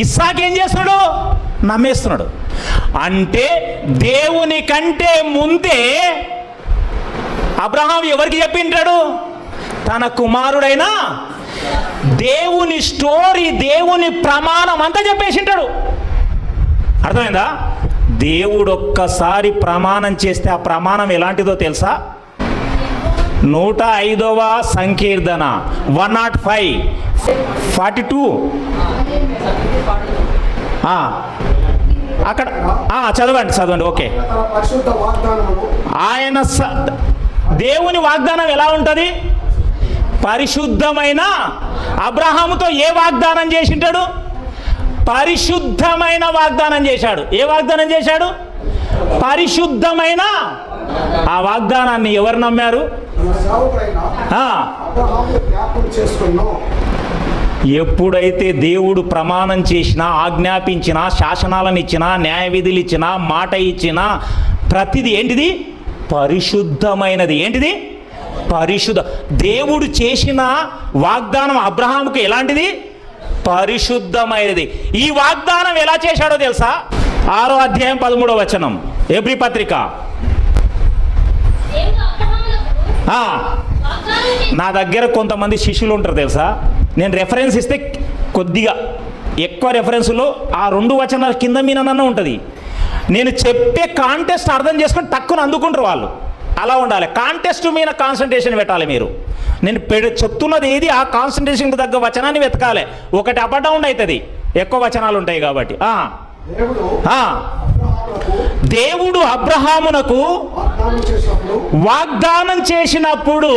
Speaker 1: ఇస్సాకు ఏం చేస్తున్నాడు? నమ్మేస్తున్నాడు. అంటే దేవుని కంటే ముందే అబ్రహాం ఎవరికి చెప్పింటాడు? తన కుమారుడైన దేవుని స్టోరీ, దేవుని ప్రమాణం అంతా చెప్పేసింటాడు. అర్థమైందా? దేవుడు ఒక్కసారి ప్రమాణం చేస్తే ఆ ప్రమాణం ఎలాంటిదో తెలుసా? 105వ సంకీర్తన 105:42 అక్కడ చదవండి. ఓకే. ఆయన దేవుని వాగ్దానం ఎలా ఉంటుంది? పరిశుద్ధమైన, అబ్రహాముతో ఏ వాగ్దానం చేసింటాడు? పరిశుద్ధమైన వాగ్దానం చేశాడు. ఏ వాగ్దానం చేశాడు? పరిశుద్ధమైన. ఆ వాగ్దానాన్ని ఎవరు నమ్మారు? ఎప్పుడైతే దేవుడు ప్రమాణం చేసినా, ఆజ్ఞాపించినా, శాసనాలను ఇచ్చినా, న్యాయ విధులు ఇచ్చినా, మాట ఇచ్చినా, ప్రతిది ఏంటిది? పరిశుద్ధమైనది. ఏంటిది? పరిశుద్ధ. దేవుడు చేసిన వాగ్దానం అబ్రహాముకు ఎలాంటిది? పరిశుద్ధమైనది. ఈ వాగ్దానం ఎలా చేశాడో తెలుసా? 6వ అధ్యాయం 13వ వచనం, ఎబ్రీ పత్రిక ఆ, నా దగ్గర కొంతమంది శిష్యులు ఉంటారు తెలుసా, నేను రెఫరెన్స్ ఇస్తే కొద్దిగా ఎక్కువ రెఫరెన్స్లో ఆ 2 వచనాల కింద మీనన్న ఉంటుంది. నేను చెప్పే కాంటెస్ట్ అర్థం చేసుకొని తక్కువ అందుకుంటారు వాళ్ళు. అలా ఉండాలి. కాంటెస్ట్ మీద కాన్సన్ట్రేషన్ పెట్టాలి మీరు. నేను చెప్తున్నది ఏది ఆ కాన్సన్ట్రేషన్కి తగ్గ వచనాన్ని వెతకాలి. ఒకటి అప్ అండ్ డౌన్ అవుతుంది, ఎక్కువ వచనాలు ఉంటాయి కాబట్టి. దేవుడు అబ్రహామునకు వాగ్దానం చేసినప్పుడు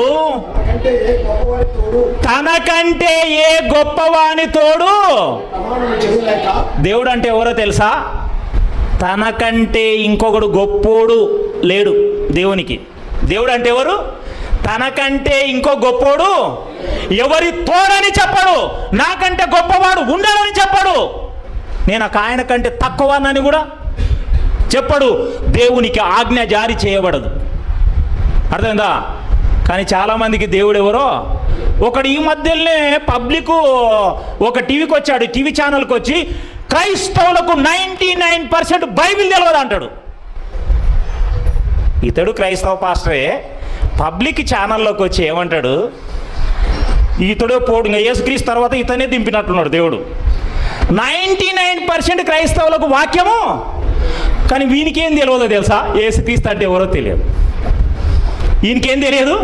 Speaker 1: తనకంటే ఏ గొప్పవాని తోడు, దేవుడు అంటే ఎవరో తెలుసా? తనకంటే ఇంకొకడు గొప్పోడు లేడు దేవునికి. దేవుడు అంటే ఎవరు? తనకంటే ఇంకో గొప్పోడు ఎవరి తోడని చెప్పడు, నాకంటే గొప్పవాడు ఉండడని చెప్పడు, నేను ఆయన కంటే తక్కువనని కూడా చెప్పడు. దేవునికి ఆజ్ఞ జారీ చేయబడదు. అర్థమైందా? కానీ చాలామందికి దేవుడు ఎవరో ఒకడు ఈ మధ్యలోనే పబ్లిక్ ఒక టీవీకి వచ్చాడు, టీవీ ఛానల్కి వచ్చి క్రైస్తవులకు 99% బైబిల్ తెలియదు అంటాడు. ఇతడు క్రైస్తవ పాస్టరే పబ్లిక్ ఛానల్లోకి వచ్చి ఏమంటాడు, ఇతడే పోడు, ఇంకా యేసుక్రీస్తు తర్వాత ఇతనే దింపినట్టున్నాడు దేవుడు. 99% క్రైస్తవులకు వాక్యము, కానీ వీనికేం తెలియదో తెలుసా? యేసుక్రీస్తు అంటే ఎవరో తెలియదు, ఈయనకేం తెలియదు.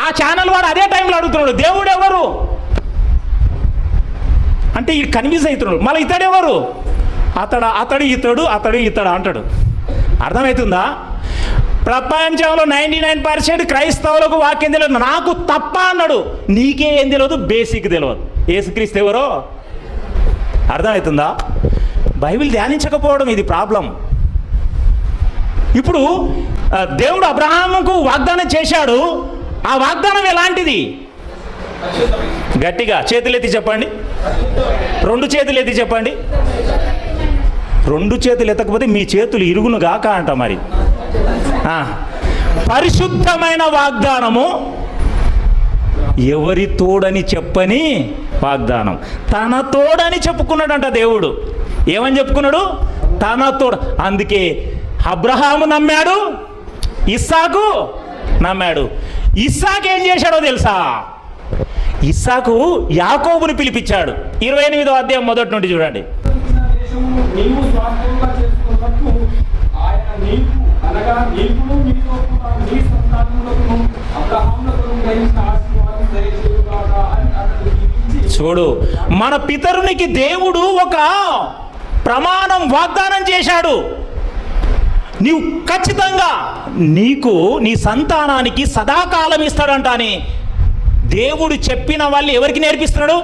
Speaker 1: ఆ ఛానల్ వాడు అదే టైంలో అడుగుతున్నాడు దేవుడు ఎవరు అంటే ఈ కన్ఫ్యూజ్ అవుతున్నాడు. మళ్ళీ ఇతడెవరు? అతడు ఇతడు అంటాడు. అర్థమవుతుందా? ప్రపంచంలో 99% క్రైస్తవులకు వాక్యం తెలియదు, నాకు తప్ప అన్నాడు. నీకే ఏం తెలియదు, బేసిక్ తెలియదు. యేసుక్రీస్తు ఎవరో అర్థమవుతుందా? బైబిల్ ధ్యానించకపోవడం ఇది ప్రాబ్లం. ఇప్పుడు దేవుడు అబ్రహాముకు వాగ్దానం చేశాడు. ఆ వాగ్దానం ఎలాంటిది? గట్టిగా చేతులెత్తి చెప్పండి, 2 చేతులు ఎత్తి చెప్పండి. 2 చేతులు ఎత్తకపోతే మీ చేతులు ఇరుగును గాక అంట. మరి పరిశుద్ధమైన వాగ్దానము, ఎవరి తోడని చెప్పని వాగ్దానం. తన తోడని చెప్పుకున్నాడంట దేవుడు. ఏమని చెప్పుకున్నాడు? తన తోడు. అందుకే అబ్రహాము నమ్మాడు, ఇస్సాకు నమ్మాడు. ఇస్సాకు ఏం చేశాడో తెలుసా? ఇస్సాకు యాకోబుని పిలిపించాడు. 28వ అధ్యాయం మొదటి నుండి చూడండి. చూడు, మన పితరునికి దేవుడు ఒక ప్రమాణం వాగ్దానం చేశాడు. నీవు ఖచ్చితంగా నీకు నీ సంతానానికి సదాకాలం ఇస్తాడంట అని దేవుడు చెప్పిన వాళ్ళు ఎవరికి నేర్పిస్తున్నాడు?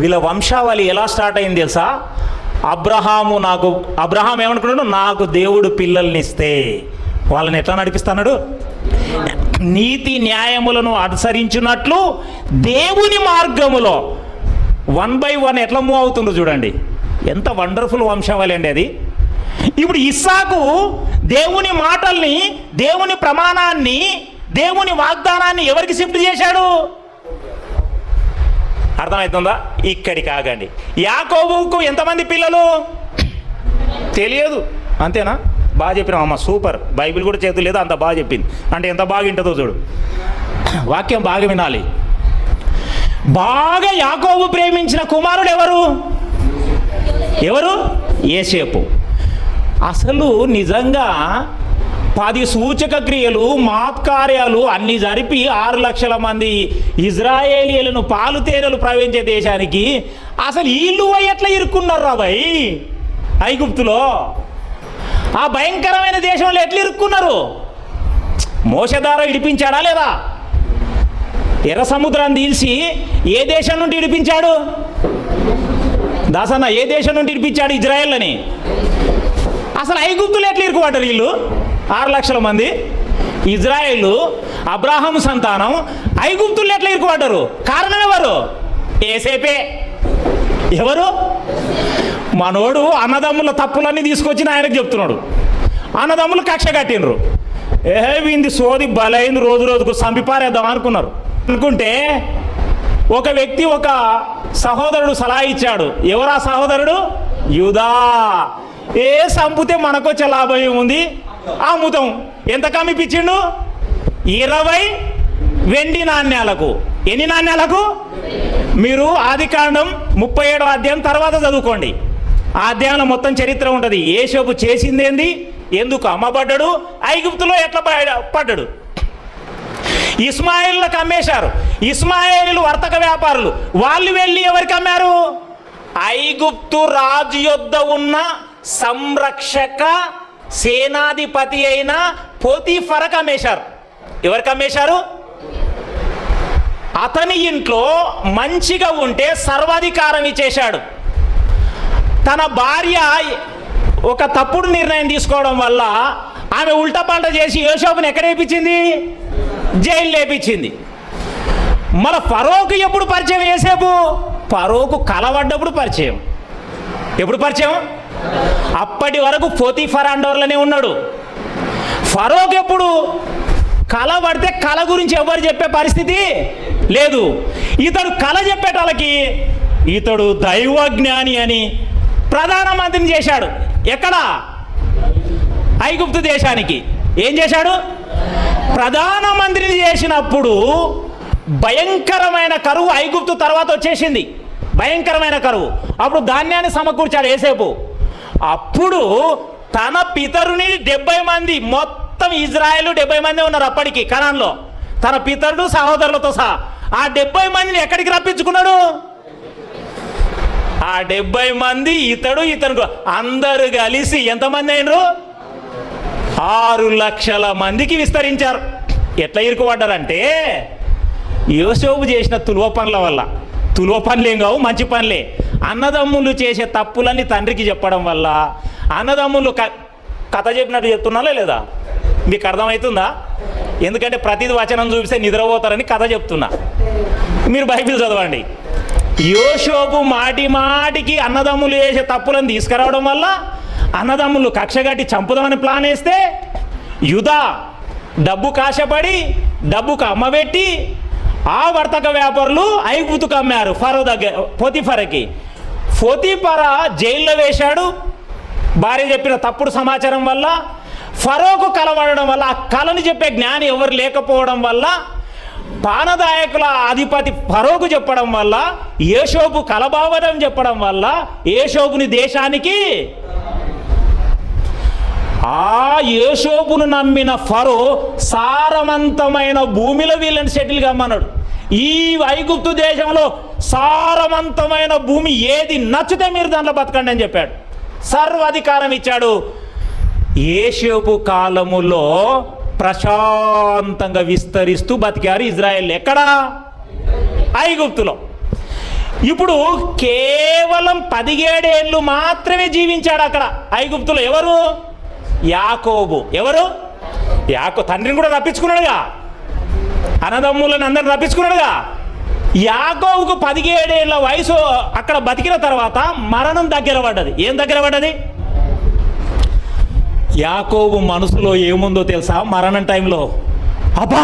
Speaker 1: వీళ్ళ వంశావళి ఎలా స్టార్ట్ అయింది తెలుసా? అబ్రహాం ఏమనుకున్నాడు? నాకు దేవుడు పిల్లల్ని ఇస్తే వాళ్ళని ఎట్లా నడిపిస్తున్నాడు? నీతి న్యాయములను అనుసరించినట్లు దేవుని మార్గములో 1 by 1 ఎట్లా మూవ్ అవుతుందో చూడండి. ఎంత వండర్ఫుల్ వంశావళి అండి అది. ఇప్పుడు ఇస్సాకు దేవుని మాటల్ని, దేవుని ప్రమాణాన్ని, దేవుని వాగ్దానాన్ని ఎవరికి షిఫ్ట్ చేశాడు? అర్థమవుతుందా? ఇక్కడికి ఆగండి. యాకోబుకు ఎంతమంది పిల్లలు తెలియదు, అంతేనా? బాగా చెప్పినాం అమ్మ, సూపర్. బైబిల్ కూడా చేతులు లేదు, అంత బాగా చెప్పింది. అంటే ఎంత బాగా వింటుందో చూడు, వాక్యం బాగా వినాలి. బాగా యాకోబు ప్రేమించిన కుమారుడు ఎవరు? యోసేపు. అసలు నిజంగా 10 సూచక క్రియలు, మాత్కార్యాలు అన్ని జరిపి 6 లక్షల మంది ఇజ్రాయేలీలను పాలుతేనెలు ప్రవహించే దేశానికి అసలు వీళ్ళు ఎట్లా ఇరుక్కున్నారు రాబాయ్? ఐగుప్తులో ఆ భయంకరమైన దేశంలో ఎట్లా ఇరుక్కున్నారు? మోషే ద్వారా ఇడిపించాడా లేదా? ఎర్ర సముద్రాన్ని తీల్చి ఏ దేశం నుండి ఇడిపించాడు? దాసన్న, ఏ దేశం నుండి ఇడిపించాడు ఇజ్రాయేల్ని? అసలు ఐగుప్తులు ఎట్లా ఇరుక్కుపడ్డారు వీళ్ళు? 6 లక్షల మంది ఇజ్రాయేలు, అబ్రాహాము సంతానం, ఐగుప్తులు ఎట్లా ఇరుక్కుపడ్డారు? కారణం ఎవరు? యోసేపే. ఎవరు? మనోడు అన్నదమ్ముల తప్పులన్నీ తీసుకొచ్చి ఆయనకు చెప్తున్నాడు. అన్నదమ్ములు కక్ష కట్టినరు. వీంది సోది బలైంది, రోజు రోజుకు సంపిపారేద్దాం అనుకుంటే ఒక వ్యక్తి, ఒక సహోదరుడు సలహా ఇచ్చాడు. ఎవరా సహోదరుడు? యూదా. సంపితే మనకొచ్చే లాభం ఏముంది? అమ్ముతాం. ఎంత కమ్మిపించిండు? 20 వెండి నాణ్యాలకు. ఎన్ని నాణ్యాలకు? మీరు ఆదికాండం 37వ అధ్యాయం తర్వాత చదువుకోండి. ఆ అధ్యాయంలో మొత్తం చరిత్ర ఉంటుంది. యోసేపు చేసిందేంది, ఎందుకు అమ్మబడ్డాడు, ఐగుప్తులో ఎట్లా పడ్డాడు. ఇస్మాయిల్లకు అమ్మేశారు. ఇస్మాయిలు వర్తక వ్యాపారులు. వాళ్ళు వెళ్ళి ఎవరికి అమ్మారు? ఐగుప్తు రాజు యొద్ద ఉన్న సంరక్షక సేనాధిపతి అయిన పోతీఫరకు అమ్మేశారు. ఎవరికి అమ్మేశారు? అతని ఇంట్లో మంచిగా ఉంటే సర్వాధికారం ఇచ్చేశాడు. తన భార్య ఒక తప్పుడు నిర్ణయం తీసుకోవడం వల్ల ఆమె ఉల్టాపల్టా చేసి యోసేపుని ఎక్కడ వేయించింది? జైలు లేపించింది. మన ఫరోకు ఎప్పుడు పరిచయం? యోసేపు ఫరోకు కలవడ్డప్పుడు పరిచయం. ఎప్పుడు పరిచయం? అప్పటి వరకు పోతీఫర్ అండర్లోనే ఉన్నాడు. ఫరోకు ఎప్పుడు కలబడితే కళ గురించి ఎవరు చెప్పే పరిస్థితి లేదు. ఇతడు కళ చెప్పేటాలకి ఇతడు దైవజ్ఞాని అని ప్రధానమంత్రిని చేశాడు. ఎక్కడ? ఐగుప్తు దేశానికి. ఏం చేశాడు? ప్రధానమంత్రిని చేసినప్పుడు భయంకరమైన కరువు ఐగుప్తు తర్వాత వచ్చేసింది. భయంకరమైన కరువు. అప్పుడు ధాన్యాన్ని సమకూర్చాడు యోసేపు. అప్పుడు తన పితరుని 70 మంది, మొత్తం ఇజ్రాయెల్ 70 మంది ఉన్నారు అప్పటికి కనాన్లో, తన పితరుడు సహోదరులతో సహా. ఆ 70 మందిని ఎక్కడికి రప్పించుకున్నాడు? ఆ 70 మంది ఇతను అందరూ కలిసి ఎంతమంది అయినరు? 6 లక్షల మందికి విస్తరించారు. ఎట్లా ఇరుకుపడ్డారంటే యోసేపు చేసిన తులువ పనుల వల్ల. తులువ పనులేం కావు, మంచి పనులే. అన్నదమ్ములు చేసే తప్పులన్నీ తండ్రికి చెప్పడం వల్ల అన్నదమ్ములు కథ చెప్పినట్టు చెప్తున్నారా లేదా? మీకు అర్థమవుతుందా? ఎందుకంటే ప్రతిది వచనం చూపిస్తే నిద్రపోతారని కథ చెప్తున్నా. మీరు బైబిల్ చదవండి. యోసేపు మాటి మాటికి అన్నదమ్ములు చేసే తప్పులను తీసుకురావడం వల్ల అన్నదమ్ములు కక్షగట్టి చంపుదామని ప్లాన్ వేస్తే యూదా డబ్బు కాశపడి డబ్బుకు అమ్మబెట్టి ఆ వర్తక వ్యాపారులు ఐగుప్తుకు అమ్మారు ఫరో దగ్గర పోతీఫరకి. పోతీఫర జైల్లో వేశాడు. భార్య చెప్పిన తప్పుడు సమాచారం వల్ల, ఫరోకు కలవడడం వల్ల, ఆ కళను చెప్పే జ్ఞాని ఎవరు లేకపోవడం వల్ల, పానదాయకుల అధిపతి ఫరోకు చెప్పడం వల్ల, యోసేపు కలబావడం చెప్పడం వల్ల యోసేపుని దేశానికి, ఆ యోసేపును నమ్మిన ఫరో సారవంతమైన భూమిలో వీళ్ళని సెటిల్ కమ్మన్నాడు. ఈ ఐగుప్తు దేశంలో సారవంతమైన భూమి ఏది నచ్చితే మీరు దాంట్లో బతకండి అని చెప్పాడు. సర్వాధికారం ఇచ్చాడు. యోసేపు కాలములో ప్రశాంతంగా విస్తరిస్తూ బతికారు ఇజ్రాయెల్. ఎక్కడ? ఐగుప్తులో. ఇప్పుడు కేవలం 17 ఏళ్ళు మాత్రమే జీవించాడు అక్కడ ఐగుప్తులో. ఎవరు? యాకోబు. ఎవరు? తండ్రిని కూడా రప్పించుకున్నాడుగా, అన్నదమ్ములను అందరిని రప్పించుకున్నాడుగా. యాకోబుకు 17 ఏళ్ళ వయసు అక్కడ బతికిన తర్వాత మరణం దగ్గర పడ్డది. ఏం దగ్గర పడ్డది? యాకోబు మనసులో ఏముందో తెలుసా? మరణం టైంలో, అబ్బా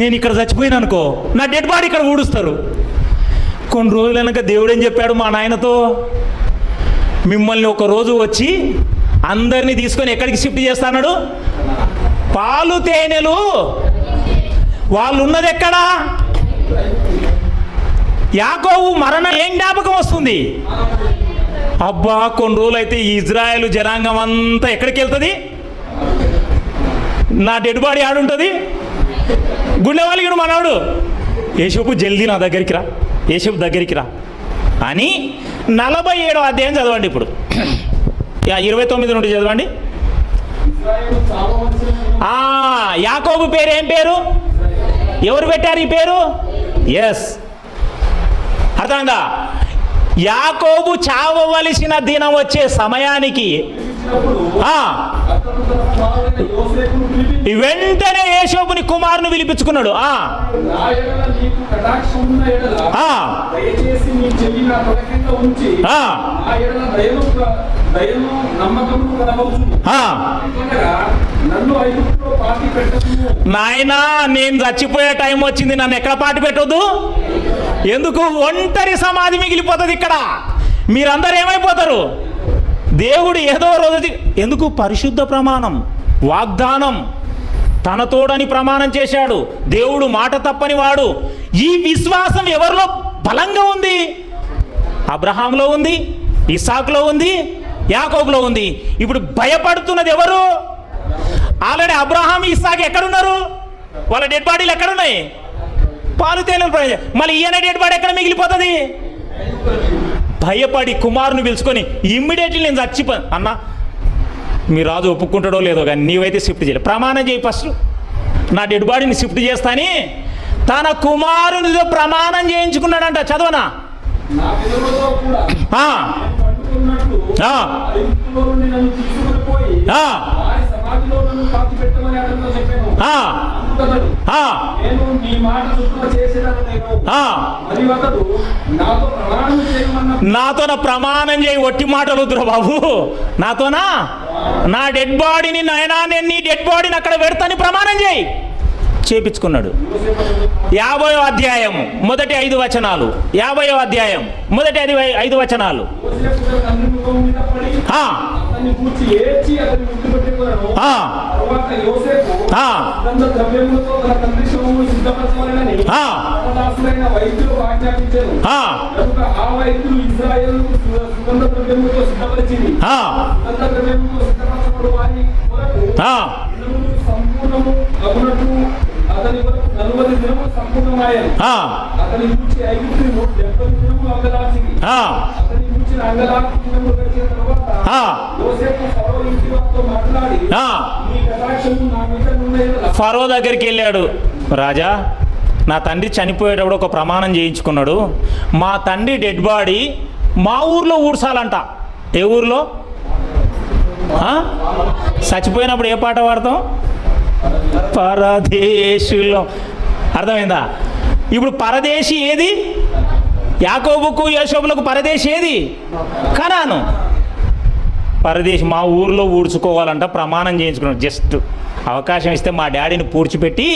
Speaker 1: నేను ఇక్కడ చచ్చిపోయినా అనుకో, నా డెడ్ బాడీ ఇక్కడ ఊడుస్తారు. కొన్ని రోజులు వెనక దేవుడు ఏం చెప్పాడు మా నాయనతో? మిమ్మల్ని ఒక రోజు వచ్చి అందరినీ తీసుకొని ఎక్కడికి షిఫ్ట్ చేస్తాడు? పాలు తేనెలు వాళ్ళు ఉన్నది ఎక్కడా? యాకోబు మరణం ఏం జ్ఞాపకం వస్తుంది? అబ్బా కొన్ని రోజులు అయితే ఈ ఇజ్రాయెల్ జనాంగం అంతా ఎక్కడికి వెళ్తుంది? నా డెడ్ బాడీ ఆడుంటుంది. గుండె వాళ్ళకి మనవాడు, యోసేపు జల్దీ నా దగ్గరికి రా, యోసేపు దగ్గరికి రా అని 47వ అధ్యాయం చదవండి. ఇప్పుడు 29 నుండి చదవండి. యాకోబు పేరు ఏం పేరు? ఎవరు పెట్టారు ఈ పేరు? ఎస్, అర్థమైందా? యాకోబు చావవలసిన దినం వచ్చే సమయానికి వెంటనే యోసేపుని కుమారుని పిలిపించుకున్నాడు. నాయనా నేను చచ్చిపోయే టైం వచ్చింది, నన్ను ఎక్కడ పాటి పెట్టొద్దు. ఎందుకు? ఒంటరి సమాధి మిగిలిపోతుంది ఇక్కడ. మీరందరూ ఏమైపోతారు? దేవుడు ఏదో రోజు ఎందుకు? పరిశుద్ధ ప్రమాణం, వాగ్దానం. తన తోడని ప్రమాణం చేశాడు. దేవుడు మాట తప్పని వాడు. ఈ విశ్వాసం ఎవరిలో బలంగా ఉంది? అబ్రహాంలో ఉంది, ఇస్సాకులో ఉంది, యాకోబులో ఉంది. ఇప్పుడు భయపడుతున్నది ఎవరు? ఆల్రెడీ అబ్రహాం, ఇస్సాకు ఎక్కడున్నారు? వాళ్ళ డెడ్ బాడీలు ఎక్కడున్నాయి? పాలు తేనెలు. మళ్ళీ ఈయన డెడ్ బాడీ ఎక్కడ మిగిలిపోతుంది? భయపడి కుమారుని పిలుచుకొని ఇమ్మీడియట్లీ నేను చచ్చిపో అన్న, మీ రాజు ఒప్పుకుంటాడో లేదో కానీ నీవైతే షిఫ్ట్ చేయలేదు, ప్రమాణం చేయి ఫస్ట్, నా డెడ్ బాడీని షిఫ్ట్ చేస్తాని తన కుమారునితో ప్రమాణం చేయించుకున్నాడంట. చదవనా? నాతోన ప్రమాణం చేయి. ఒట్టి మాటలు వద్దురా బాబు, నాతోనా నా డెడ్ బాడీని, నాయనా నేను నీ డెడ్ బాడీని అక్కడ పెడతాని ప్రమాణం చేయి. చేపించుకున్నాడు. 50వ అధ్యాయం మొదటి 5 వచనాలు. 50వ అధ్యాయం మొదటి 5 వచనాలు.
Speaker 3: అతని వరకు 40 దినములు సంపూర్ణమాయను. అతని నుంచి 5 దినములు 70 దినములు అంగలార్చింది. అతని నుంచి అంగలార్చి దినములు గడిచిన తర్వాత యోసేపు ఫరో ఇంటి వారితో మాట్లాడి, నీ కటాక్షము నా మీద నుండి
Speaker 1: ఫరో దగ్గరికి వెళ్ళాడు. రాజా, నా తండ్రి చనిపోయేటప్పుడు ఒక ప్రమాణం చేయించుకున్నాడు. మా తండ్రి డెడ్ బాడీ మా ఊర్లో ఊడ్చాలంట. ఏ ఊర్లో? చచ్చిపోయినప్పుడు ఏ పాట పాడతాం? పరదేశులో. అర్థమైందా? ఇప్పుడు పరదేశి ఏది? యాకోబుకు యోసేపులకు పరదేశి ఏది? కనాను. పరదేశి మా ఊర్లో ఊడ్చుకోవాలంట, ప్రమాణం చేయించుకున్నాడు. జస్ట్ అవకాశం ఇస్తే మా డాడీని పూడ్చిపెట్టి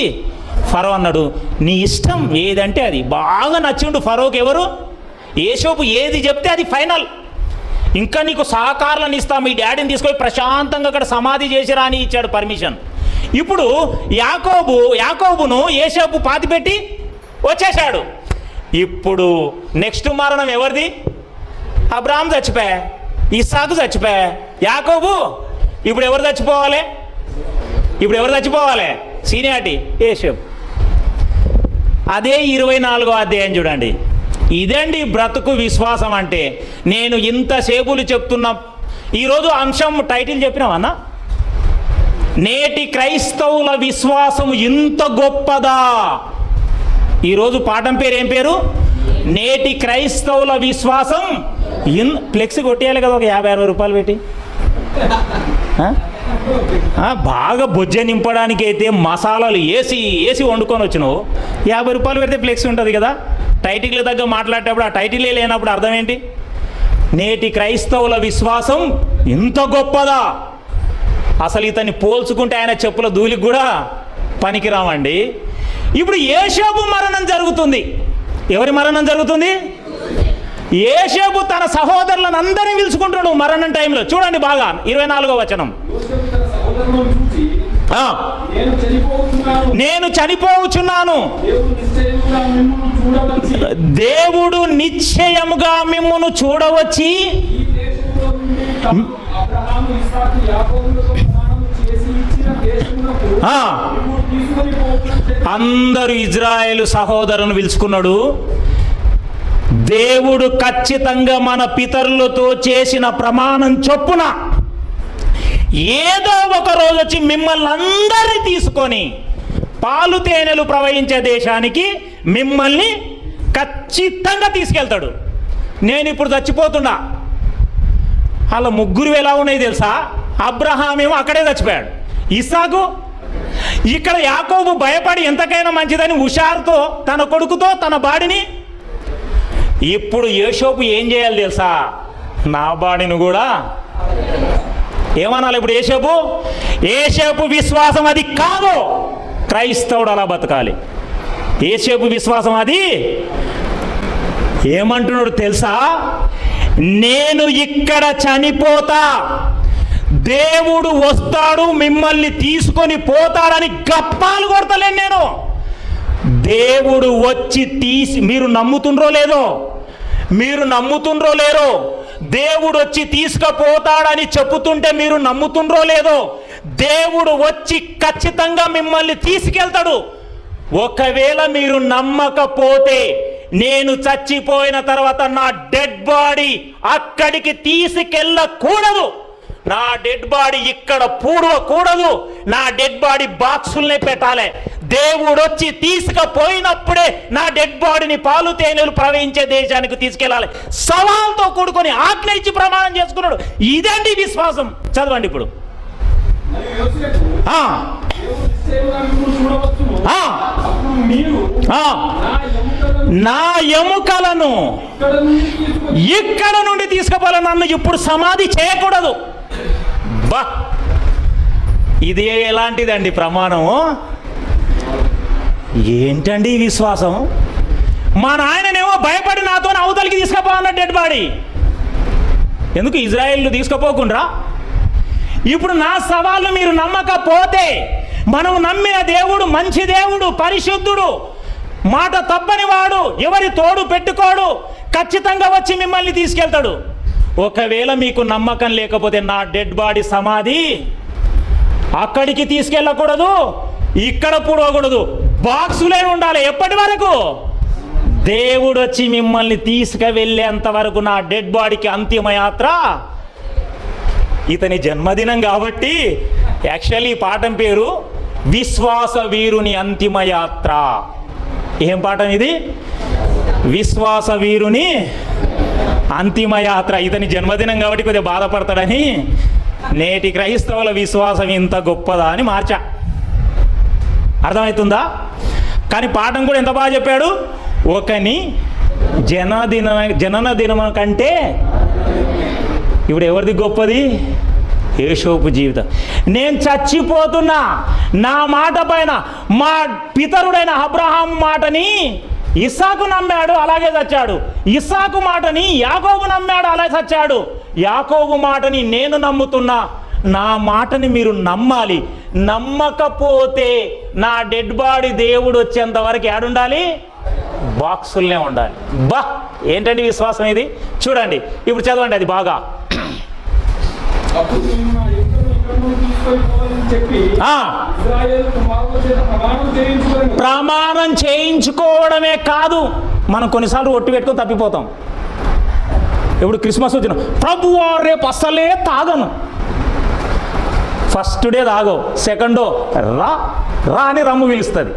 Speaker 1: ఫరో అన్నాడు, నీ ఇష్టం ఏదంటే అది. బాగా నచ్చిండు ఫరోకి ఎవరు? యోసేపు ఏది చెప్తే అది ఫైనల్. ఇంకా నీకు సహకారాలను ఇస్తా, మీ డాడీని తీసుకొని ప్రశాంతంగా అక్కడ సమాధి చేసిరా అని ఇచ్చాడు పర్మిషన్. ఇప్పుడు యాకోబును యోసేపు పాతిపెట్టి వచ్చేశాడు. ఇప్పుడు నెక్స్ట్ మరణం ఎవరిది? అబ్రహాం చచ్చిపోయా, ఇస్సాకు చచ్చిపోయా, యాకోబు. ఇప్పుడు ఎవరు చచ్చిపోవాలి? సీనియారిటీ యోసేపు. అదే 24వ అధ్యాయం చూడండి. ఇదండి బ్రతుకు విశ్వాసం అంటే. నేను ఇంతసేపులు చెప్తున్నా. ఈరోజు అంశం టైటిల్ చెప్పినామన్నా, నేటి క్రైస్తవుల విశ్వాసం ఇంత గొప్పదా. ఈరోజు పాఠం పేరు ఏం పేరు? నేటి క్రైస్తవుల విశ్వాసం. ఫ్లెక్స్ కొట్టేయాలి కదా, ఒక 50-60 రూపాయలు పెట్టి. బాగా బొజ్జ నింపడానికి అయితే మసాలాలు వేసి వండుకొని వచ్చినావు, 50 రూపాయలు పెడితే ఫ్లెక్స్ ఉంటుంది కదా. టైటిల్ దగ్గర మాట్లాడేటప్పుడు ఆ టైటిలే లేనప్పుడు అర్థం ఏంటి? నేటి క్రైస్తవుల విశ్వాసం ఇంత గొప్పదా. అసలు ఇతన్ని పోల్చుకుంటే ఆయన చెప్పుల ధూళికి కూడా పనికిరామండి. ఇప్పుడు యోసేపు మరణం జరుగుతుంది. ఎవరి మరణం జరుగుతుంది? యోసేపు తన సహోదరులను అందరినీ పిలుచుకుంటాడు మరణం టైంలో. చూడండి బాగా 24వ వచనం. నేను చనిపోవచ్చున్నాను, దేవుడు నిశ్చయముగా మిమ్మును చూడవచ్చి. అందరూ ఇజ్రాయేలు సహోదరుని పిలుచుకున్నాడు. దేవుడు ఖచ్చితంగా మన పితరులతో చేసిన ప్రమాణం చొప్పున ఏదో ఒక రోజు వచ్చి మిమ్మల్ని అందరినీ తీసుకొని పాలు తేనెలు ప్రవహించే దేశానికి మిమ్మల్ని ఖచ్చితంగా తీసుకెళ్తాడు. నేను ఇప్పుడు చచ్చిపోతున్నా. అలా ముగ్గురు ఎలా ఉన్నాయి తెలుసా? అబ్రహాం ఏమో అక్కడే చచ్చిపోయాడు, ఇస్సాకు ఇక్కడ. యాకోబు భయపడి ఎంతకైనా మంచిదని హుషారుతో తన కొడుకుతో తన బాడిని. ఇప్పుడు యోసేపు ఏం చేయాలి తెలుసా? నా బాడిని కూడా ఏమనాలి ఇప్పుడు? యోసేపు విశ్వాసం అది కాదు. క్రైస్తవుడు అలా బతకాలి. యోసేపు విశ్వాసం అది. ఏమంటున్నాడు తెలుసా? నేను ఇక్కడ చనిపోతా, దేవుడు వస్తాడు మిమ్మల్ని తీసుకొని పోతాడని గప్పాలు కొడతలేను నేను. దేవుడు వచ్చి మీరు నమ్ముతుండ్రో లేదో, మీరు నమ్ముతుండ్రో లేరో, దేవుడు వచ్చి తీసుకుపోతాడని చెప్పుతుంటే మీరు నమ్ముతుండ్రో లేదో, దేవుడు వచ్చి ఖచ్చితంగా మిమ్మల్ని తీసుకెళ్తాడు. ఒకవేళ మీరు నమ్మకపోతే నేను చచ్చిపోయిన తర్వాత నా డెడ్ బాడీ అక్కడికి తీసుకెళ్ళకూడదు, నా డెడ్ బాడీ ఇక్కడ పూడకూడదు, నా డెడ్ బాడీ బాక్సుల్నే పెట్టాలి. దేవుడు వచ్చి తీసుకుపోయినప్పుడే నా డెడ్ బాడీని పాలు తేనెలు ప్రవహించే దేశానికి తీసుకెళ్ళాలి. సవాల్తో కూడుకొని ఆజ్ఞ ఇచ్చి ప్రమాణం చేసుకున్నాడు. ఇదండి విశ్వాసం. చదవండి ఇప్పుడు.
Speaker 3: మరియు యోసేపు దేవుడు నిశ్చయముగా చూడవచ్చును. అప్పుడు మీరు నా ఎముకలను ఇక్కడ నుండి
Speaker 1: తీసుకుపోవాలి. నన్ను ఇప్పుడు సమాధి చేయకూడదు. బా, ఇది ఎలాంటిదండి ప్రమాణము? ఏంటండి ఈ విశ్వాసం? మా నాయననేమో భయపడి నాతో అవతలికి తీసుకుపోవన్నాడు డెడ్ బాడీ. ఎందుకు ఇజ్రాయేల్ తీసుకుపోకుండా? ఇప్పుడు నా సవాళ్ళు మీరు నమ్మకపోతే, మనం నమ్మిన దేవుడు మంచి దేవుడు, పరిశుద్ధుడు, మాట తప్పని వాడు, ఎవరి తోడు పెట్టుకోడు, ఖచ్చితంగా వచ్చి మిమ్మల్ని తీసుకెళ్తాడు. ఒకవేళ మీకు నమ్మకం లేకపోతే నా డెడ్ బాడీ సమాధి అక్కడికి తీసుకెళ్ళకూడదు, ఇక్కడ పూడకూడదు, బాక్సులే ఉండాలి. ఎప్పటి వరకు? దేవుడు వచ్చి మిమ్మల్ని తీసుకువెళ్ళేంత వరకు నా డెడ్ బాడీకి అంతిమ యాత్ర. ఇతని జన్మదినం కాబట్టి యాక్చువల్లీ ఈ పాఠం పేరు విశ్వాస వీరుని అంతిమ యాత్ర. ఏం పాఠం ఇది? విశ్వాస వీరుని అంతిమ యాత్ర. ఇతని జన్మదినం కాబట్టి కొద్దిగా బాధపడతాడని నేటి క్రైస్తవుల విశ్వాసం ఇంత గొప్పదా అని మార్చా. అర్థమవుతుందా? కానీ పాఠం కూడా ఎంత బాగా చెప్పాడు. ఒకని జనన దినం కంటే ఇప్పుడు ఎవరిది గొప్పది? యోసేపు జీవితం. నేను చచ్చిపోతున్నా, నా మాట పైన మా పితరుడైన అబ్రహాము మాటని ఇస్సాకు నమ్మాడు, అలాగే చచ్చాడు. ఇస్సాకు మాటని యాకోబు నమ్మాడు, అలాగే చచ్చాడు. యాకోబు మాటని నేను నమ్ముతున్నా, నా మాటని మీరు నమ్మాలి. నమ్మకపోతే నా డెడ్ బాడీ దేవుడు వచ్చేంత వరకు ఏడుండాలి? బాక్సుల్నే ఉండాలి. బా, ఏంటండి విశ్వాసం ఇది? చూడండి ఇప్పుడు చదవండి అది బాగా. ప్రమాణం చేయించుకోవడమే కాదు, మనం కొన్నిసార్లు ఒట్టు పెట్టుకొని తప్పిపోతాం. ఇప్పుడు క్రిస్మస్ వచ్చిన ప్రభువా రేపు అస్సలే తాగను. ఫస్ట్ డే తాగవు, సెకండ్ రా రా అని రమ్ము పిలుస్తుంది.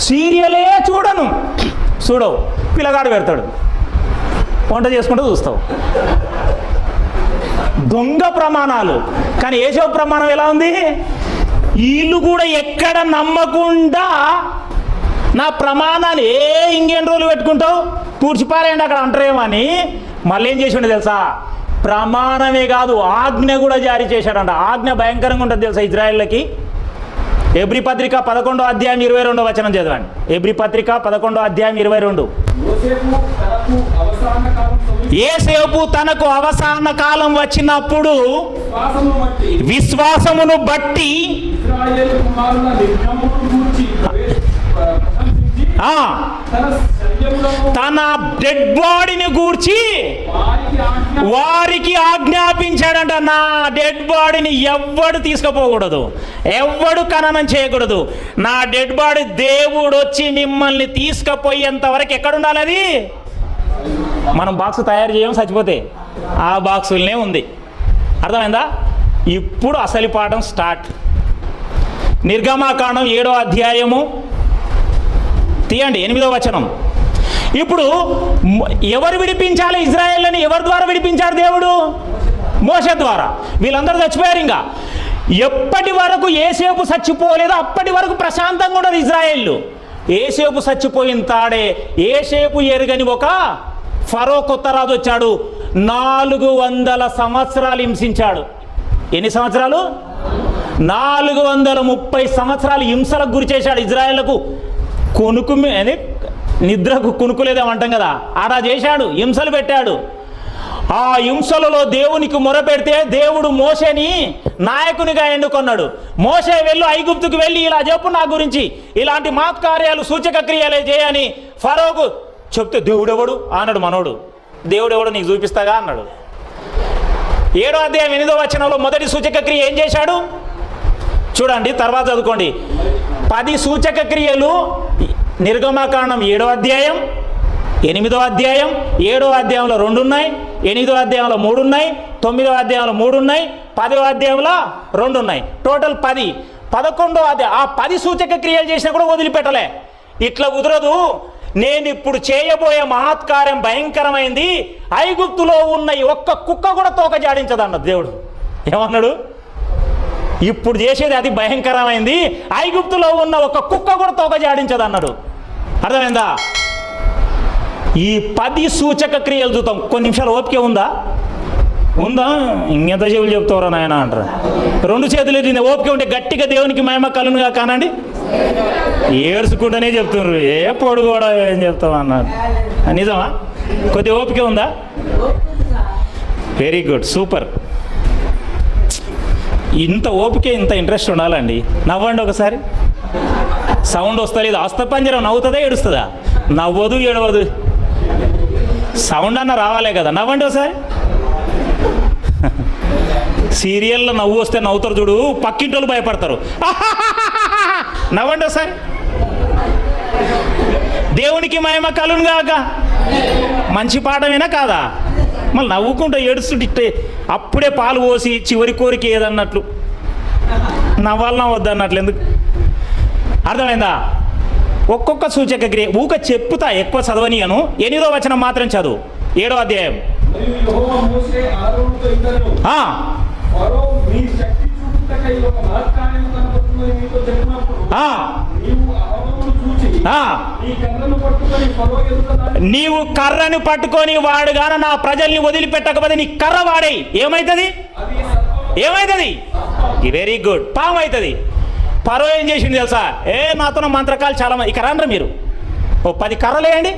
Speaker 1: సీరియలే చూడవు, పిల్లగాడు పెడతాడు, వంట చేసుకుంటూ చూస్తావు. దొంగ ప్రమాణాలు. కానీ యేసయ్య ప్రమాణం ఎలా ఉంది? వీళ్ళు కూడా ఎక్కడ నమ్మకుండా నా ప్రమాణాన్ని ఇంకెన్ని రోజులు పెట్టుకుంటావు, పూడ్చిపారేయండి అక్కడ అంటారేమని మళ్ళీ ఏం చేసిండో తెలుసా? ప్రమాణమే కాదు, ఆజ్ఞ కూడా జారీ చేశాడంట. ఆజ్ఞ భయంకరంగా ఉంటుంది తెలుసా ఇజ్రాయేళ్ళకి. ఎబ్రీ పత్రిక 11వ అధ్యాయం 22వ వచనం చదవండి. ఎబ్రీ పత్రిక 11వ అధ్యాయం 22. యోసేపు తనకు అవసాన కాలం వచ్చినప్పుడు విశ్వాసమును బట్టి తన డెడ్ బాడీని గూర్చి వారికి ఆజ్ఞాపించాడంట. నా డెడ్ బాడీని ఎవ్వడు తీసుకుపోకూడదు, ఎవ్వడు ఖననం చేయకూడదు. నా డెడ్ బాడీ దేవుడు వచ్చి మిమ్మల్ని తీసుకుపోయేంత వరకు ఎక్కడ ఉండాలి? అది మనం బాక్స్ తయారు చేయము, చచ్చిపోతే ఆ బాక్సులనే ఉంది. అర్థమైందా? ఇప్పుడు అసలు పాఠం స్టార్ట్. నిర్గమాకాండం 7వ అధ్యాయము తీయండి, 8వ వచనం. ఇప్పుడు ఎవరు విడిపించాలి ఇజ్రాయేల్ని? ఎవరి ద్వారా విడిపించాడు దేవుడు? మోషే ద్వారా. వీళ్ళందరూ చచ్చిపోయారు. ఇంకా ఎప్పటి వరకు యోసేపు చచ్చిపోలేదో అప్పటి వరకు ప్రశాంతంగా ఉండదు ఇజ్రాయేళ్ళు. యోసేపు చచ్చిపోయిన తాడే యోసేపు ఎరుగని ఒక ఫరో కొత్త రాజు వచ్చాడు. 400 సంవత్సరాలు హింసించాడు. ఎన్ని సంవత్సరాలు? 430 సంవత్సరాలు హింసలకు గురి చేశాడు ఇజ్రాయేళ్లకు. నిద్రకు కునుకులేదేమంటాం కదా, అలా చేశాడు, హింసలు పెట్టాడు. ఆ హింసలలో దేవునికి మొరపెడితే దేవుడు మోషేని నాయకునిగా ఎన్నుకున్నాడు. మోషే వెళ్ళు ఐగుప్తుకు వెళ్ళి ఇలా చెప్పు నా గురించి, ఇలాంటి మహత్కార్యాలు సూచక క్రియలే చేయని ఫరోకు చెప్తే దేవుడెవడు అన్నాడు. మనోడు దేవుడెవడు నీకు చూపిస్తాగా అన్నాడు. 7వ అధ్యాయం 8వ వచనంలో మొదటి సూచక క్రియ ఏం చేశాడు చూడండి, తర్వాత చదువుకోండి. 10 సూచక క్రియలు నిర్గమకాండం 7వ అధ్యాయం, 8వ అధ్యాయం, 7వ అధ్యాయంలో 2 ఉన్నాయి, 8వ అధ్యాయంలో 3 ఉన్నాయి, 9వ అధ్యాయంలో 3 ఉన్నాయి, 10వ అధ్యాయంలో 2 ఉన్నాయి. టోటల్ 10. 11వ అధ్యాయం ఆ 10 సూచక క్రియలు చేసినా కూడా వదిలిపెట్టలే. ఇట్లా కుదరదు, నేను ఇప్పుడు చేయబోయే మహత్కార్యం భయంకరమైంది, ఐగుప్తులో ఉన్న ఒక్క కుక్క కూడా తోక జాడించదు అన్నది దేవుడు. ఏమన్నాడు? ఇప్పుడు చేసేది అది భయంకరమైంది, ఐగుప్తులో ఉన్న ఒక్క కుక్క కూడా తోక జాడించదు అన్నాడు. అర్థమైందా? ఈ 10 సూచక క్రియలు చూద్దాం. కొన్ని నిమిషాలు ఓపిక ఉందా? ఇంకెంత చెవులు చెప్తావరా నాయన అంటారు. 2 చేతులు ఎత్తింది. ఓపిక ఉంటే గట్టిగా దేవునికి మహిమ కలుగునుగా కానండి. ఏడ్చుకుంటూనే చెప్తున్నారు, ఏ పొడు కూడా ఏం చెప్తావు అన్నారు. నిజమా? కొద్ది ఓపిక ఉందా? Very good, super. ఇంత ఓపిక, ఇంత ఇంట్రెస్ట్ ఉండాలండి. నవ్వండి ఒకసారి. సౌండ్ వస్తలేదు. అస్థపంజరం నవ్వుతుందా ఏడుస్తుందా? నవ్వదు ఏడవదు. సౌండ్ అన్న రావాలే కదా. నవ్వండి ఒకసారి. సీరియల్లో నవ్వు వస్తే నవ్వుతారు చూడు, పక్కింటోళ్ళు భయపడతారు. నవ్వండి ఒకసారి. దేవునికి మహిమ కలుగునుగాక. మంచి పాఠమేనా కాదా? మళ్ళీ నవ్వుకుంటూ ఏడుస్తుంటే అప్పుడే పాలు పోసి చివరి కోరిక ఏదన్నట్లు నవ్వాలన్నా వద్దన్నట్లు ఎందుకు? అర్థమైందా? ఒక్కొక్క సూచక క్రియ ఊక చెప్పుతా, ఎక్కువ చదవనియను. 8వ వచనం మాత్రం చదువు. 7వ అధ్యాయం.
Speaker 3: మరియు యెహోవా మోషే ఆరోనుతో ఇట్లనెను, ఫరో మీ శక్తి చూపుటకై ఒక మహత్కార్యము కనబడుతుందని మీతో చెప్పినప్పుడు నీవు అహరోనును చూచి నీ కర్రను పట్టుకొని ఫరో ఎదుట
Speaker 1: నీవు కర్రను పట్టుకొని వాడు గాన నా ప్రజల్ని వదిలిపెట్టకపోతే నీ కర్ర వాడేయి. ఏమైతుంది? ఏమైతుంది? వెరీ గుడ్, పాము అవుతుంది. ఫరో ఏం చేసింది తెలుసా? నాతో మంత్రకాలు చాలా మంది ఇక్కడ రండ్రా మీరు, ఓ 10 కర్రలు వేయండి.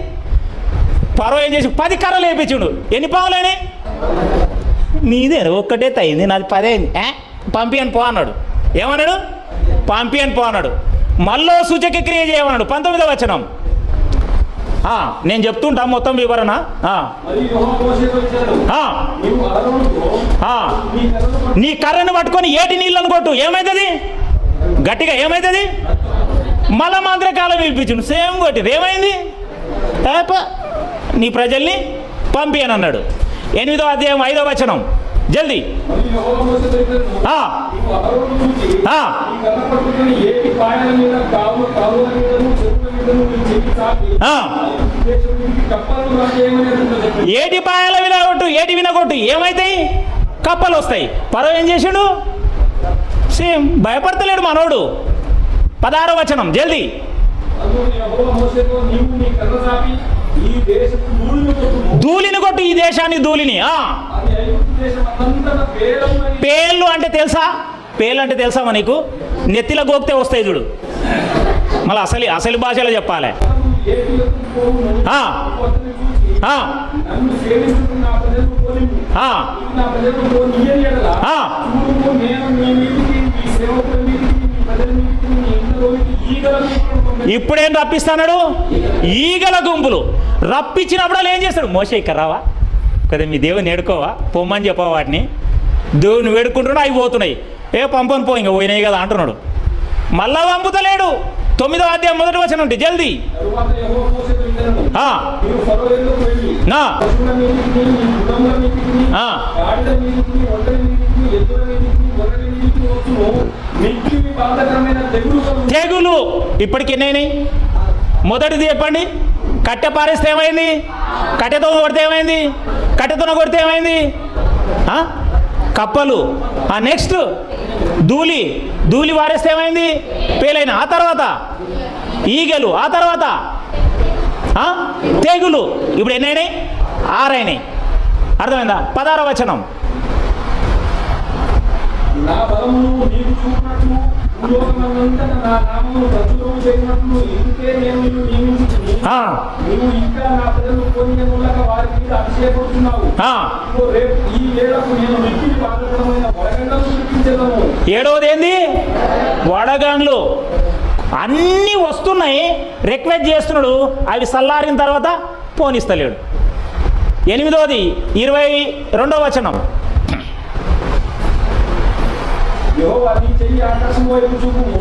Speaker 1: ఫరో ఏం చేసి 10 కర్రలు వేయించుండు. ఎన్ని పాములేని? నీదే ఒక్కటే తయింది, నాది 10 అయింది. పంపి అని పో అన్నాడు. ఏమన్నాడు? పంపి అని పో అన్నాడు. మళ్ళీ సూచక క్రియ చేయమన్నాడు. 19వ వచనం. నేను చెప్తుంటా మొత్తం వివరణ. నీ కర్రను పట్టుకొని ఏటి నీళ్ళను కొట్టు. ఏమవుతుంది? గట్టిగా ఏమవుతుంది? మళ్ళా మంత్రకాలం పిలిపించుండు. సేమ్ కొట్టింది. ఏమైంది? నీ ప్రజల్ని పంపి అని అన్నాడు. 8వ అధ్యాయం 5వ వచనం. జల్దీ. ఏటి పాయల వినగొట్టు, ఏటి వినగొట్టు. ఏమైతాయి? కప్పలు వస్తాయి. ఫరో ఏం చేసాడు? సేమ్ భయపడతలేడు మనోడు. 16వ వచనం. జల్దీ. ధూళిని కొట్టు, ఈ దేశాన్ని ధూళిని. పేర్లు అంటే తెలుసా? పేర్లు అంటే తెలుసా మనకు? నెత్తిలో గోక్తే వస్తాయి చూడు. మళ్ళీ అసలు భాషలో చెప్పాలి. ఇప్పుడేం రప్పిస్తాడు? ఈగల గుంపులు. రప్పించినప్పుడు ఏం చేస్తాడు? మోషే ఇక్కడ రావా కదా, మీ దేవుని వేడుకోవా, పొమ్మని చెప్పవా వాటిని. దేవుని వేడుకుంటున్నా అవి పోతున్నాయి. పంపని పో, ఇంకా పోయినాయి కదా అంటున్నాడు. మళ్ళా పంపుతలేడు. 9వ అధ్యాయం 1వ వచనం ఉంటే జల్దీ. తెగులు ఇప్పటికి ఎన్నైనాయి? మొదటిది చెప్పండి. కట్టె పారేస్తే ఏమైంది? కట్టెతో కొడితే ఏమైంది? కట్టెతో కొడితే ఏమైంది? కప్పలు. నెక్స్ట్ ధూళి వారేస్తే ఏమైంది? పేలైన. ఆ తర్వాత ఈగలు. ఆ తర్వాత తెగులు. ఇప్పుడు ఎన్నైనాయి? 6 అయినాయి. అర్థమైందా? 16వ వచనం.
Speaker 3: నా బలమును నీకు చూపినట్లు భూలోకమందంతటా నా నామమును ప్రచురము చేసినట్లు ఇందుకే నేను నిన్ను నియమించుకుని నువ్వు ఇంకా నా ప్రజలు పోయిన మూలక వారి మీద అతిశయపడుతున్నావు. రేపు ఈ వేళకు నేను మిక్కిలి బాధకరమైన వడగండ్లను సృష్టించేదను.
Speaker 1: ఏడవది ఏంది? వడగండ్లు అన్నీ వస్తున్నాయి, రిక్వెస్ట్ చేస్తున్నాడు, అవి చల్లారిన తర్వాత పోనిస్తలేడు. 8వ 22వ వచనం.
Speaker 3: యెహోవా నీ చెయ్యి ఆకాశం వైపు చూపుము.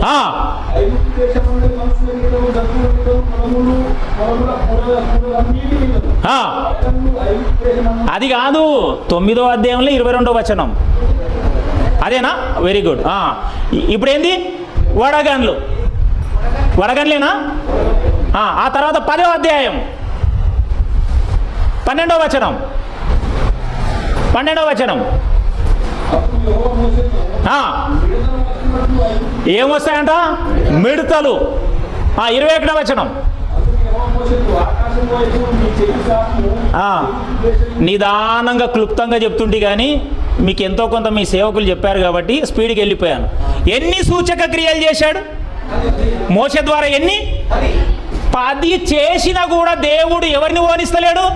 Speaker 3: ఐగుప్తు దేశం నుండి మనుషుల మీదను, జంతువుల మీదను, పొలములన్నిటి మీదను ఐగుప్తు దేశం.
Speaker 1: అది కాదు, 9వ అధ్యాయంలో 22వ వచనం. అదేనా? Very good. ఇప్పుడు ఏంది? వడగండ్లు. వడగండ్లేనా? ఆ తర్వాత 10వ అధ్యాయం 12వ వచనం. 12వ వచనం ఏమొస్తాయంట? మిడతలు. 21వ వచనం. నిదానంగా క్లుప్తంగా చెప్తుంటే కానీ మీకు ఎంతో కొంత మీ సేవకులు చెప్పారు కాబట్టి స్పీడ్కి వెళ్ళిపోయాను. ఎన్ని సూచక క్రియలు చేశాడు మోషే ద్వారా? ఎన్ని? 10 చేసినా కూడా దేవుడు ఎవరిని ఓనిస్తలేడు?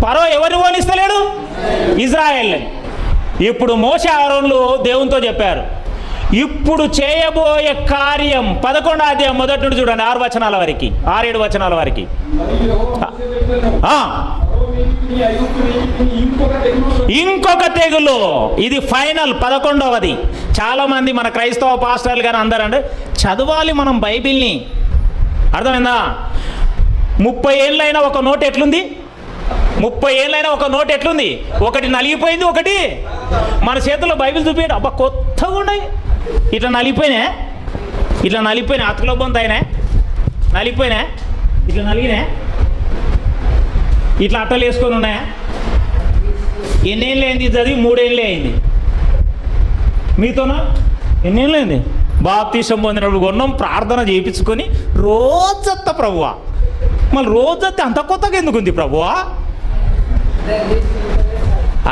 Speaker 1: ఫరో ఎవరిని ఓనిస్తలేడు? ఇజ్రాయెల్. ఇప్పుడు మోషే ఆరోన్లు దేవునితో చెప్పారు, ఇప్పుడు చేయబోయే కార్యం 11వ అధ్యాయం మొదటి నుండి చూడండి, 6 వచనాల వరకు, 6-7 వచనాల వరకు. ఇంకొక తెగులు, ఇది ఫైనల్ 11వది. చాలా మంది మన క్రైస్తవ పాస్టర్లు కానీ అందరంటే చదవాలి మనం బైబిల్ని. అర్థమైందా? 30 ఏళ్ళైనా ఒక నోట్ ఎట్లుంది? 30 ఏళ్ళైనా ఒక నోట్ ఎట్లుంది? ఒకటి నలిగిపోయింది, ఒకటి మన చేతుల్లో బైబిల్ చూపించండి. అబ్బా కొత్తగా ఉన్నాయి. ఇట్లా నలిగిపోయినా, ఇట్లా నలిగిపోయినా, అతుకులో బొంత అయినా నలిగిపోయినా, ఇట్లా నలిగినా, ఇట్లా అట్టలు వేసుకొని ఉన్నాయా? ఎన్నేళ్ళు అయింది చదివి? 3 ఏళ్ళే అయింది. మీతోనా? ఎన్నేళ్ళు అయింది? బాప్తీసం పొందినప్పుడు కొన్నాం, ప్రార్థన చేయించుకొని రోజత్త ప్రభువా. మళ్ళీ రోజత్తే అంత కొత్తగా ఎందుకు ఉంది ప్రభువా?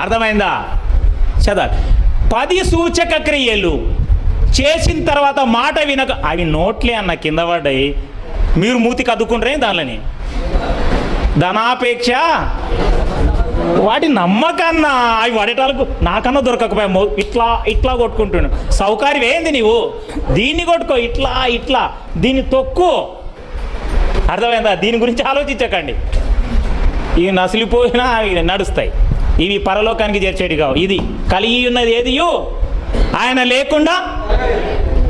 Speaker 1: అర్థమైందా? చదవాలి. 10 సూచక క్రియలు చేసిన తర్వాత మాట వినక, అవి నోట్లే అన్న కింద పడ్డాయి, మీరు మూతికి అద్దుకుంటారే దానిని. ధనాపేక్ష వాటి నమ్మకన్నా అవి పడేటాలకు నాకన్నా దొరకకపోయా. ఇట్లా ఇట్లా కొట్టుకుంటున్నాను. సౌకర్యం ఏంది? నీవు దీన్ని కొట్టుకో, ఇట్లా ఇట్లా, దీన్ని తొక్కు. అర్థమైందా? దీని గురించి ఆలోచించకండి. ఇవి నసిలిపోయినా అవి నడుస్తాయి, ఇవి పరలోకానికి చేర్చేటి కావు. ఇది కలిగి ఉన్నది ఏది ఆయన లేకుండా,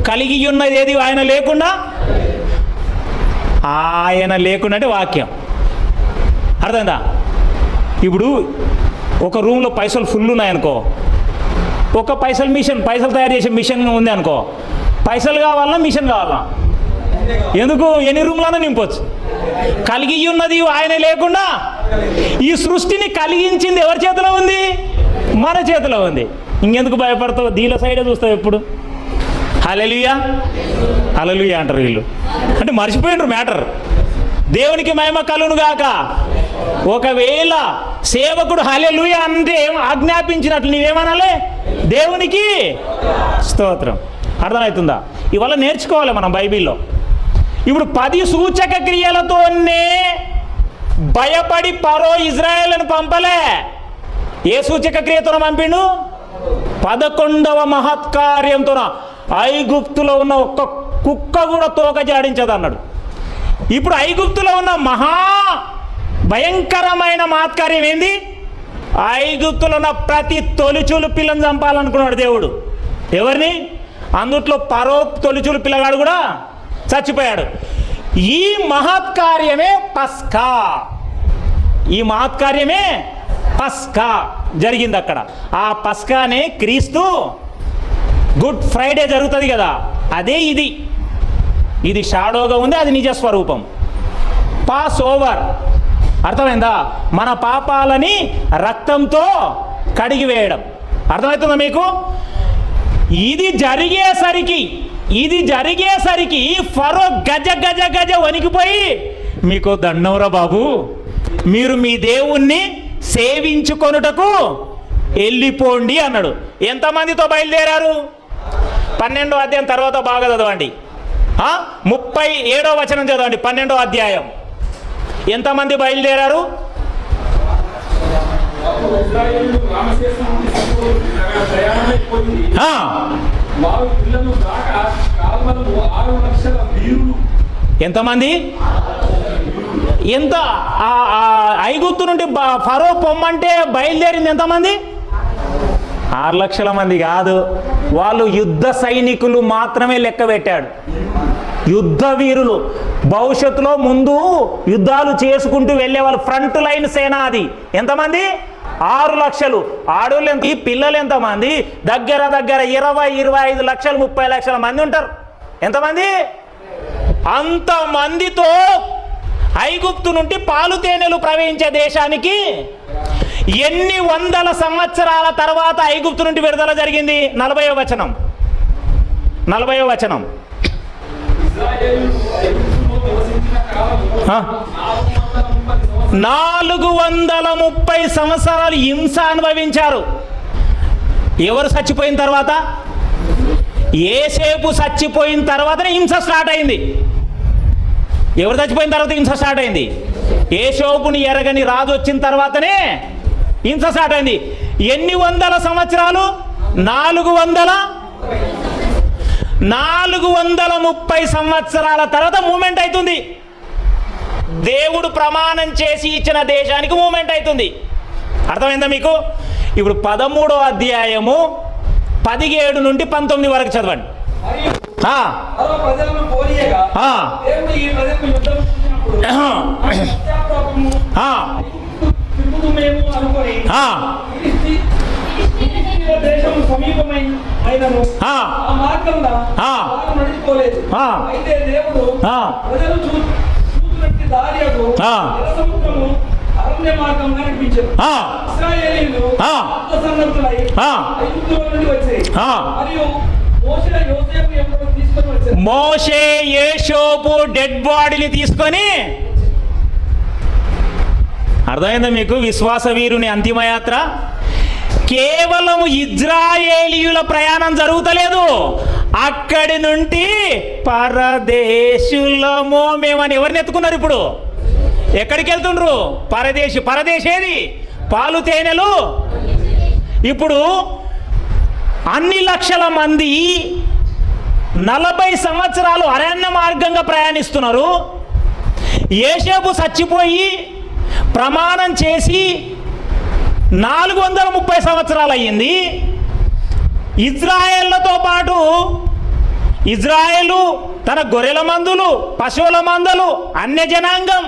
Speaker 1: కలిగి ఉన్నది ఏది ఆయన లేకుండా, ఆయన లేకుండా అంటే వాక్యం. అర్థమైందా? ఇప్పుడు ఒక రూమ్లో పైసలు ఫుల్ ఉన్నాయనుకో, ఒక పైసలు తయారు చేసే మిషన్ ఉంది అనుకో, పైసలు కావాలన్నా మిషన్ కావాలన్నా? ఎందుకు? ఎన్ని రూమ్లన్నా నింపొచ్చు. కలిగి ఉన్నది ఆయన లేకుండా. ఈ సృష్టిని కలిగించింది ఎవరి చేతిలో ఉంది? మన చేతిలో ఉంది. ఇంకెందుకు భయపడతావు? దీని సైడే చూస్తావు ఎప్పుడు. హల్లెలూయా హల్లెలూయా అంటారు వీళ్ళు. అంటే మర్చిపోయినరు మ్యాటర్. దేవునికి మహిమ కలుగును గాక. ఒకవేళ సేవకుడు హల్లెలూయా అంటే ఆజ్ఞాపించినట్లు నీవేమనాలి? దేవునికి స్తోత్రం. అర్థమవుతుందా? ఇవాళ నేర్చుకోవాలి మనం బైబిల్లో. ఇప్పుడు 10 సూచక క్రియలతోనే భయపడి ఫరో ఇజ్రాయేలును పంపలే. ఏ సూచక క్రియతో పంపిండు? 11వ మహత్కార్యంతో. ఐగుప్తులో ఉన్న ఒక్క కుక్క కూడా తోక జాడించదు అన్నాడు. ఇప్పుడు ఐగుప్తులో ఉన్న మహా భయంకరమైన మహత్కార్యం ఏంది? ఐగుప్తులో ఉన్న ప్రతి తొలిచూలు పిల్లని చంపాలనుకున్నాడు దేవుడు. ఎవరిని? అందుట్లో ఫరో తొలిచూలు పిల్లగాడు కూడా చచ్చిపోయాడు. ఈ మహత్కార్యమే పస్కా. ఈ మహత్కార్యమే పస్కా జరిగింది అక్కడ. ఆ పస్కానే క్రీస్తు గుడ్ ఫ్రైడే జరుగుతుంది కదా, అదే ఇది. ఇది షాడోగా ఉంది, అది నిజ స్వరూపం. Pass over. అర్థమైందా? మన పాపాలని రక్తంతో కడిగి వేయడం. అర్థమవుతుందా మీకు? ఇది జరిగేసరికి ఫరో గజ గజ గజ వణికిపోయి, మీకు దండంరా బాబు, మీరు మీ దేవుణ్ణి సేవించుకొనుటకు వెళ్ళిపోండి అన్నాడు. ఎంతమందితో బయలుదేరారు? 12వ అధ్యాయం తర్వాత బాగా చదవండి. 37వ వచనం చదవండి. 12వ అధ్యాయం. ఎంతమంది బయలుదేరారు?
Speaker 3: అప్పుడు ఇశ్రాయేలు రామశేషం నుండి ప్రయాణమైపోయింది. వారు పిల్లలు కాక కాల్వలు 6 లక్షల వీరులు.
Speaker 1: ఎంతమంది? ఎంత? ఐగుప్తు నుండి ఫరో పొమ్మంటే బయలుదేరింది ఎంతమంది? 6 లక్షల మంది కాదు, వాళ్ళు యుద్ధ సైనికులు మాత్రమే లెక్క పెట్టాడు. యుద్ధ వీరులు, భవిష్యత్తులో ముందు యుద్ధాలు చేసుకుంటూ వెళ్ళే వాళ్ళు, ఫ్రంట్ లైన్ సేన. అది ఎంతమంది? 6 లక్షలు. ఆడోళ్ళు ఎంత? ఈ పిల్లలు ఎంతమంది? దగ్గర 20-25 లక్షలు 30 లక్షల మంది ఉంటారు. ఎంతమంది? అంతమందితో ఐగుప్తు నుండి పాలు తేనెలు ప్రవహించే దేశానికి ఎన్ని వందల సంవత్సరాల తర్వాత ఐగుప్తు నుండి విడుదల జరిగింది? 40వ వచనం. 40వ వచనం.
Speaker 3: ఇశ్రాయేలు ఐగుప్తులో నివసించిన కాలము
Speaker 1: 430 సంవత్సరాలు హింస అనుభవించారు. ఎవరు చచ్చిపోయిన తర్వాత? యోసేపు చచ్చిపోయిన తర్వాతనే హింస స్టార్ట్ అయింది. ఎవరు చచ్చిపోయిన తర్వాత హింస స్టార్ట్ అయింది? యోసేపుని ఎరగని రాజు వచ్చిన తర్వాతనే హింస స్టార్ట్ అయింది. ఎన్ని వందల సంవత్సరాలు? 430 సంవత్సరాల తర్వాత మూమెంట్ అవుతుంది. దేవుడు ప్రమాణం చేసి ఇచ్చిన దేశానికి మూమెంట్ అవుతుంది. అర్థమైందా మీకు? ఇప్పుడు 13వ అధ్యాయము 17 నుండి 19 వరకు చదవండి.
Speaker 3: ప్రజలను పోనీయగా దేవుడు ఈ ప్రజలకు యుద్ధం చేసినప్పుడు తిరుగుదుమేమో అనుకొని దేశం సమీపమైనను ఆ మార్గంలో వారు నడిచిపోలేదు. అయితే దేవుడు ప్రజలు చూసినట్టు దారియకు సముద్రము అరణ్య మార్గంగా నడిపించారు. ఇశ్రాయేలీయులు సన్నద్ధులై ఐగుప్తులో నుండి వచ్చాయి. మరియు
Speaker 1: మోషే యోసేపు డెడ్ బాడీని తీసుకొని, అర్థమైందా మీకు? విశ్వాస వీరుని అంతిమయాత్ర కేవలం ఇజ్రాయేలీయుల ప్రయాణం జరుగుతలేదు. అక్కడి నుండి పరదేశులమో మేమని ఎవరిని ఎత్తుకున్నారు? ఇప్పుడు ఎక్కడికి వెళ్తుండ్రు? పరదేశేది? పాలు తేనెలు. ఇప్పుడు అన్ని లక్షల మంది 40 సంవత్సరాలు అరణ్య మార్గంగా ప్రయాణిస్తున్నారు. యోసేపు చచ్చిపోయి ప్రమాణం చేసి 430 సంవత్సరాలు అయ్యింది. ఇజ్రాయేళ్లతో పాటు ఇజ్రాయేలు తన గొర్రెల మందులు, పశువుల మందలు, అన్య జనాంగం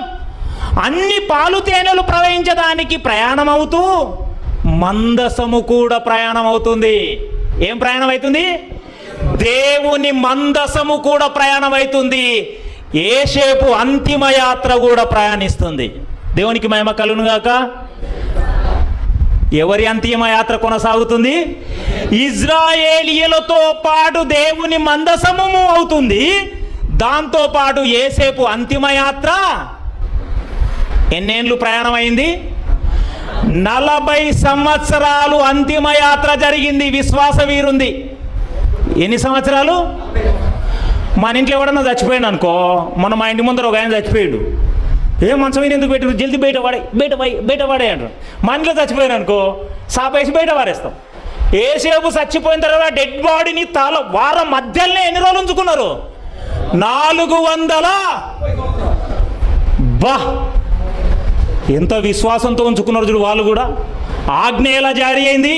Speaker 1: అన్ని పాలు తేనెలు ప్రవహించడానికి ప్రయాణం అవుతూ మందసము కూడా ప్రయాణం అవుతుంది. ఏం ప్రయాణం అవుతుంది? దేవుని మందసము కూడా ప్రయాణం అవుతుంది. యోసేపు అంతిమ యాత్ర కూడా ప్రయాణిస్తుంది. దేవునికి మహిమ కలుగునుగాక. ఎవరి అంతిమ యాత్ర కొనసాగుతుంది? ఇజ్రాయేలీయులతో పాటు దేవుని మందసము అవుతుంది. దాంతో పాటు యోసేపు అంతిమ యాత్ర ఎన్నేళ్ళు ప్రయాణం అయింది? 40 సంవత్సరాలు అంతిమ యాత్ర జరిగింది. విశ్వాస వీరుంది. ఎన్ని సంవత్సరాలు? మన ఇంట్లో ఎవడన్నా చచ్చిపోయాడు అనుకో, మొన్న మా ఇంటి ముందర ఒక ఆయన చచ్చిపోయాడు. మంచం మీద ఎందుకు పెట్టారు? జల్దీ బయట పడే అంటారు. మా ఇంట్లో చచ్చిపోయాడు అనుకో, సాపేసి బయట పారేస్తాం. యోసేపు చచ్చిపోయిన తర్వాత డెడ్ బాడీని వారం మధ్యలోనే ఎన్ని రోజులు ఉంచుకున్నారు? 400. బా, ఎంత విశ్వాసంతో ఉంచుకున్నారు చూడు వాళ్ళు కూడా. ఆజ్ఞ ఎలా జారీ అయింది?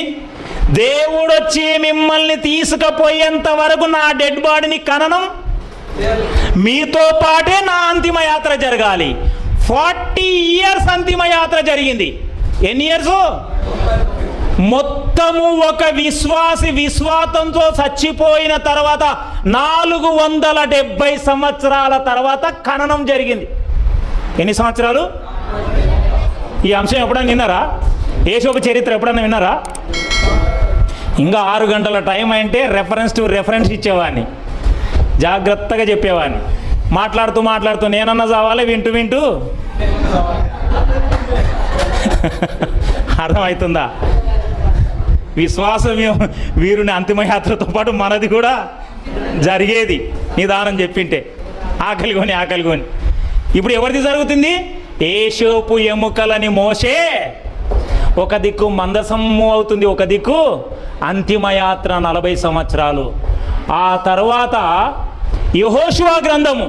Speaker 1: దేవుడు వచ్చి మిమ్మల్ని తీసుకుపోయేంత వరకు నా డెడ్ బాడీని కననం, మీతో పాటే నా అంతిమ యాత్ర జరగాలి. 40 ఇయర్స్ అంతిమ యాత్ర జరిగింది. ఎన్ని ఇయర్స్? మొత్తము ఒక విశ్వాసంతో చచ్చిపోయిన తర్వాత 470 సంవత్సరాల తర్వాత ఖననం జరిగింది. ఎన్ని సంవత్సరాలు? ఈ అంశం ఎప్పుడైనా విన్నారా? యోసేపు చరిత్ర ఎప్పుడైనా విన్నారా? ఇంకా 6 గంటల టైం అంటే రెఫరెన్స్ ఇచ్చేవాడిని, జాగ్రత్తగా చెప్పేవాడిని. మాట్లాడుతూ నేనన్నా చావాలి వింటూ అర్థమవుతుందా? విశ్వాస వీరుని అంతిమయాత్రతో పాటు మనది కూడా జరిగేది నిదానం చెప్పింటే. ఆకలి కొని ఇప్పుడు ఎవరిది జరుగుతుంది? ఏషోపు ఎముకలని మోసే ఒక దిక్కు మందసము అవుతుంది, ఒక దిక్కు అంతిమయాత్ర 40 సంవత్సరాలు. ఆ తర్వాత యెహోషువ గ్రంథము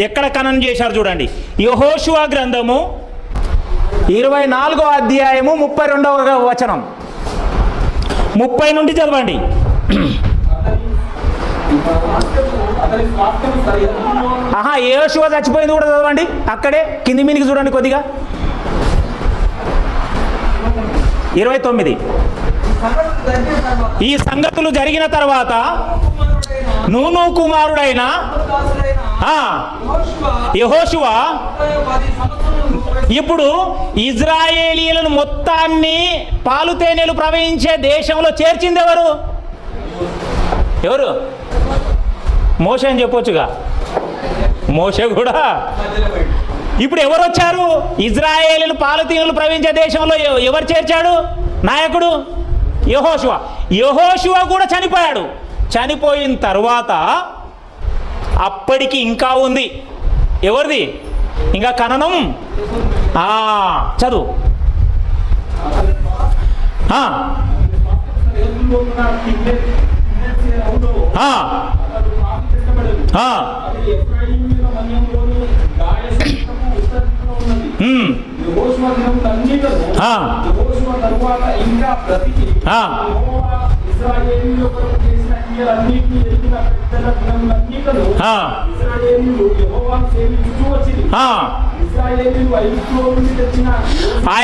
Speaker 1: ఎక్కడ ఖననం చేశారు చూడండి. యెహోషువ గ్రంథము 24వ అధ్యాయము 32వ వచనం 30 నుండి చదవండి.
Speaker 3: అతని స్వాస్థ్యం సరిహద్దులో
Speaker 1: యెహోషువ చచ్చిపోయింది కూడా చదవండి. అక్కడే కింది మీనికి చూడండి కొద్దిగా. 29. ఈ సంగతులు జరిగిన తర్వాత నూను కుమారుడైన యెహోషువ ఇప్పుడు ఇజ్రాయేలీయులను మొత్తాన్ని పాలు తేనెలు ప్రవహించే దేశంలో చేర్చింది ఎవరు? మోషే అని చెప్పొచ్చుగా. మోషే కూడా. ఇప్పుడు ఎవరు వచ్చారు? ఇజ్రాయేలీలు పాలు తేనెలు ప్రవహించే దేశంలో ఎవరు చేర్చాడు? నాయకుడు యెహోషువ. యెహోషువ కూడా చనిపోయాడు. చనిపోయిన తర్వాత అప్పటికి ఇంకా ఉంది. ఎవరిది? ఇంకా ఖననం. చదువు.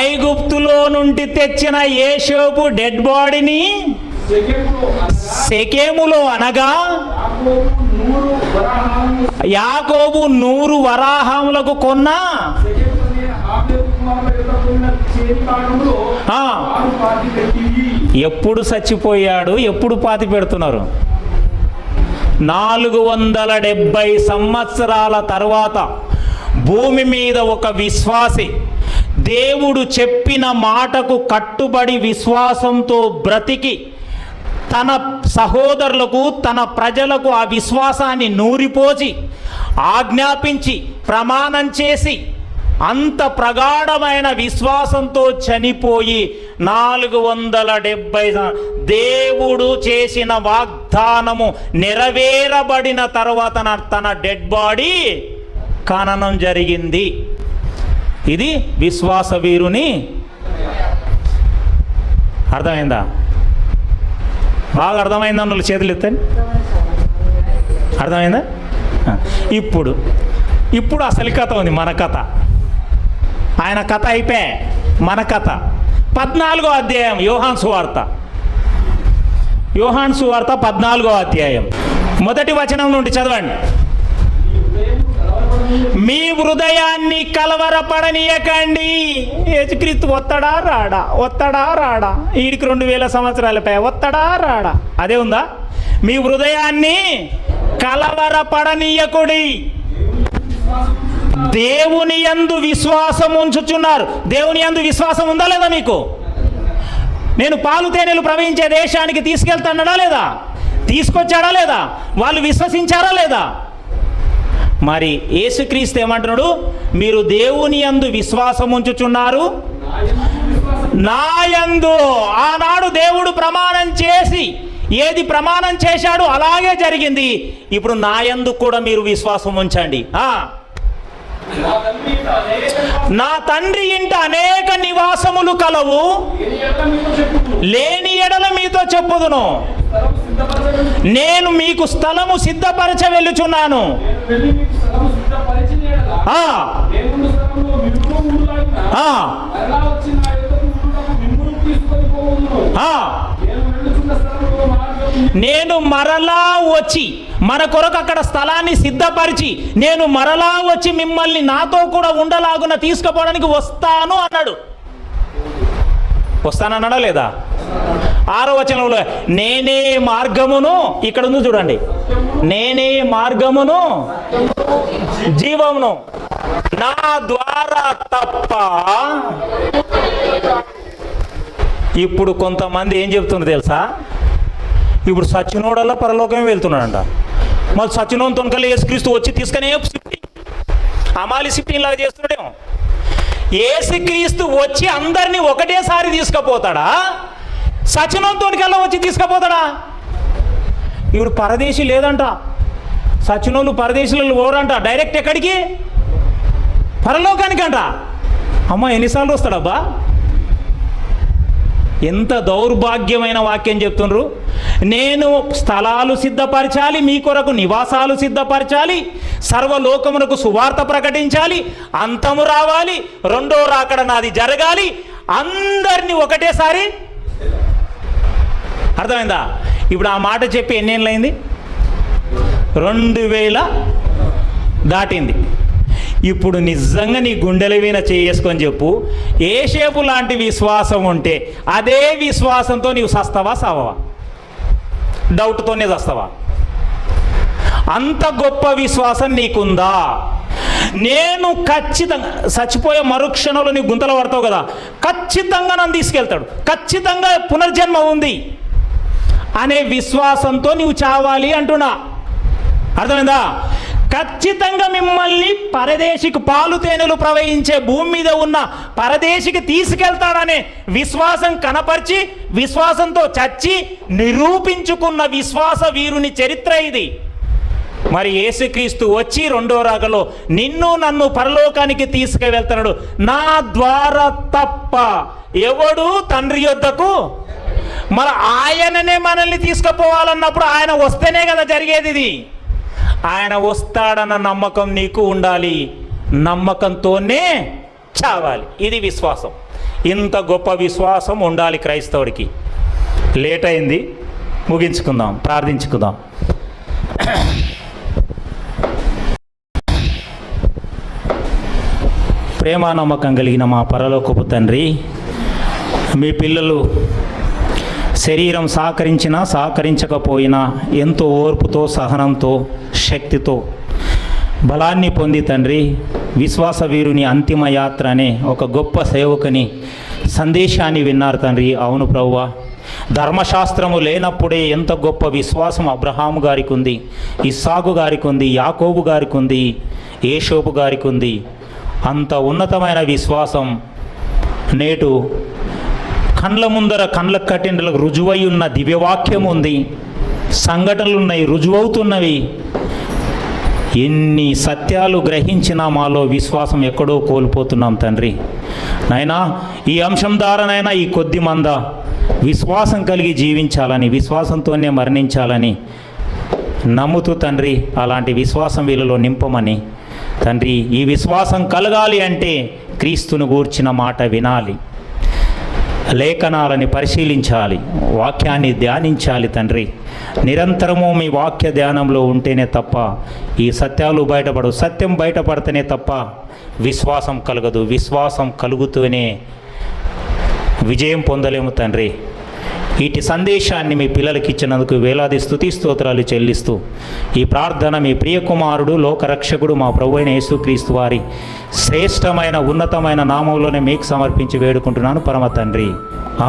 Speaker 1: ఐగుప్తులో నుండి తెచ్చిన యేషోపు డెడ్ బాడీని షెకెములో అనగా యాకోబు 100 వరాహములకు కొన్న ఎప్పుడు చచ్చిపోయాడు? ఎప్పుడు పాతి పెడుతున్నారు? 470 సంవత్సరాల తర్వాత భూమి మీద ఒక విశ్వాసి దేవుడు చెప్పిన మాటకు కట్టుబడి విశ్వాసంతో బ్రతికి తన సహోదరులకు తన ప్రజలకు ఆ విశ్వాసాన్ని నూరిపోసి ఆజ్ఞాపించి ప్రమాణం చేసి అంత ప్రగాఢమైన విశ్వాసంతో చనిపోయి 470 దేవుడు చేసిన వాగ్దానము నెరవేరబడిన తర్వాత తన డెడ్ బాడీ ఖననం జరిగింది. ఇది విశ్వాస వీరుని. అర్థమైందా? బాగా అర్థమైందా? అన్న చేతులు ఎత్తండి. అర్థమైందా? ఇప్పుడు అసలు కథ ఉంది. మన కథ. ఆయన కథ అయిపోయా, మన కథ. 14వ అధ్యాయం యోహాను సువార్త. 14వ అధ్యాయం 1వ వచనం నుండి చదవండి. మీ హృదయాన్ని కలవరపడనీయకండి. యేసుక్రీస్తు వత్తడా రాడా? వీడికి 2000 సంవత్సరాలపై వత్తడా రాడా? అదే ఉందా? మీ హృదయాన్ని కలవరపడనీయకుడి. దేవుని యందు విశ్వాసం ఉంచుచున్నారు. దేవుని యందు విశ్వాసం ఉందా లేదా మీకు? నేను పాలు తేనెలు ప్రవహించే దేశానికి తీసుకెళ్తాడా లేదా? తీసుకొచ్చాడా లేదా? వాళ్ళు విశ్వసించారా లేదా? మరి యేసుక్రీస్తు ఏమంటున్నాడు? మీరు దేవుని యందు విశ్వాసం ఉంచుచున్నారు. నా యందు ఆనాడు దేవుడు ప్రమాణం చేసి ఏది ప్రమాణం చేశాడు అలాగే జరిగింది. ఇప్పుడు నా యందు కూడా మీరు విశ్వాసం ఉంచండి. నా తండ్రి ఇంట అనేక నివాసములు కలవు, లేని ఎడల మీతో చెప్పుదును. నేను మీకు స్థలము సిద్ధపరచ వెళ్ళుచున్నాను. నేను మరలా వచ్చి మన కొరకు అక్కడ స్థలాన్ని సిద్ధపరిచి నేను మరలా వచ్చి మిమ్మల్ని నాతో కూడా ఉండలాగున తీసుకుపోవడానికి వస్తాను అన్నాడు. వస్తానన్నాడా లేదా? 6వ వచనంలో నేనే మార్గమును, ఇక్కడ ఉంది చూడండి, నేనే మార్గమును జీవమును, నా ద్వారా తప్ప. ఇప్పుడు కొంతమంది ఏం చెప్తున్నారు తెలుసా? ఇప్పుడు సచ్చినోడల్లా పరలోకమే వెళ్తున్నాడంట. మళ్ళీ సచినోన్ తొనకలు యేసుక్రీస్తు వచ్చి తీసుకునే అమాలి షిఫ్టింగ్ లాగా చేస్తున్నాడేమో. యేసుక్రీస్తు వచ్చి అందరినీ ఒకటేసారి తీసుకుపోతాడా, సచినోన్ తొనకల్లా వచ్చి తీసుకుపోతాడా? ఇప్పుడు పరదేశి లేదంట, సచినోళ్ళు పరదేశులు ఓరంట, డైరెక్ట్ ఎక్కడికి? పరలోకానికంట. అమ్మ ఎన్నిసార్లు వస్తాడబ్బా? ఎంత దౌర్భాగ్యమైన వాక్యం చెప్తుండ్రు. నేను స్థలాలు సిద్ధపరచాలి, మీ కొరకు నివాసాలు సిద్ధపరచాలి, సర్వలోకమునకు సువార్త ప్రకటించాలి, అంతము రావాలి, రెండో రాకడ నాది జరగాలి, అందరినీ ఒకటేసారి. అర్థమైందా? ఇప్పుడు ఆ మాట చెప్పి ఎన్నేళ్ళైంది? 2000 దాటింది. ఇప్పుడు నిజంగా నీ గుండెల వీణ చేసుకొని చెప్పు, ఏసేపు లాంటి విశ్వాసం ఉంటే అదే విశ్వాసంతో నీవు సస్తావా సావవా? డౌట్తోనే చస్తావా? అంత గొప్ప విశ్వాసం నీకుందా? నేను ఖచ్చితంగా చచ్చిపోయే మరుక్షణంలో నీ గుంతలు పడతావు కదా, ఖచ్చితంగా నన్ను తీసుకెళ్తాడు, ఖచ్చితంగా పునర్జన్మ ఉంది అనే విశ్వాసంతో నీవు చావాలి అంటున్నా. అర్థమైందా? ఖచ్చితంగా మిమ్మల్ని పరదేశికి పాలు తేనెలు ప్రవహించే భూమి మీద ఉన్న పరదేశికి తీసుకెళ్తాడనే విశ్వాసం కనపరిచి విశ్వాసంతో చచ్చి నిరూపించుకున్న విశ్వాస వీరుని చరిత్ర ఇది. మరి యేసుక్రీస్తు వచ్చి రెండో రాకలో నిన్ను నన్ను పరలోకానికి తీసుకువెళ్తాడు. నా ద్వారా తప్ప ఎవడు తండ్రి యొద్దకు, మరి ఆయననే మనల్ని తీసుకుపోవాలన్నప్పుడు ఆయన వస్తేనే కదా జరిగేది ఇది. ఆయన వస్తాడన్న నమ్మకం నీకు ఉండాలి, నమ్మకంతోనే చావాలి. ఇది విశ్వాసం. ఇంత గొప్ప విశ్వాసం ఉండాలి క్రైస్తవుడికి. లేట్ అయింది, ముగించుకుందాం, ప్రార్థించుకుందాం. ప్రేమ నమ్మకం కలిగిన మా పరలోకపు తండ్రి, మీ పిల్లలు శరీరం సహకరించినా సహకరించకపోయినా ఎంతో ఓర్పుతో, సహనంతో, శక్తితో, బలాన్ని పొంది తండ్రి విశ్వాస వీరుని అంతిమ యాత్ర అనే ఒక గొప్ప సేవకుని సందేశాన్ని విన్నారు తండ్రి. అవును ప్రభువా, ధర్మశాస్త్రము లేనప్పుడే ఎంత గొప్ప విశ్వాసం అబ్రహాము గారికి ఉంది, ఇస్సాకు గారికి ఉంది, యాకోబు గారికి ఉంది, యేషోబు గారికి ఉంది. అంత ఉన్నతమైన విశ్వాసం నేడు కండ్ల ముందర కండ్ల కట్టిండలకు రుజువై ఉన్న దివ్యవాక్యం ఉంది, సంఘటనలు ఉన్నాయి, రుజువవుతున్నవి. ఎన్ని సత్యాలు గ్రహించినా మాలో విశ్వాసం ఎక్కడో కోల్పోతున్నాం తండ్రి. నాయనా, ఈ అంశం ద్వారానైనా ఈ కొద్ది మంద విశ్వాసం కలిగి జీవించాలని, విశ్వాసంతోనే మరణించాలని నమ్ముతూ తండ్రి అలాంటి విశ్వాసం వీళ్ళలో నింపమని తండ్రి. ఈ విశ్వాసం కలగాలి అంటే క్రీస్తును గూర్చిన మాట వినాలి, లేఖనాలని పరిశీలించాలి, వాక్యాన్ని ధ్యానించాలి తండ్రి. నిరంతరము మీ వాక్య ధ్యానంలో ఉంటేనే తప్ప ఈ సత్యాలు బయటపడవు. సత్యం బయటపడితేనే తప్ప విశ్వాసం కలగదు. విశ్వాసం కలుగుతూనే విజయం పొందలేము తండ్రి. వీటి సందేశాన్ని మీ పిల్లలకి ఇచ్చినందుకు వేలాది స్తుతి స్తోత్రాలు చెల్లిస్తూ ఈ ప్రార్థన మీ ప్రియకుమారుడు లోకరక్షకుడు మా ప్రభువైన యేసుక్రీస్తు వారి శ్రేష్టమైన ఉన్నతమైన నామంలోనే మీకు సమర్పించి వేడుకుంటున్నాను పరమ తండ్రి.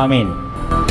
Speaker 1: ఆమేన్.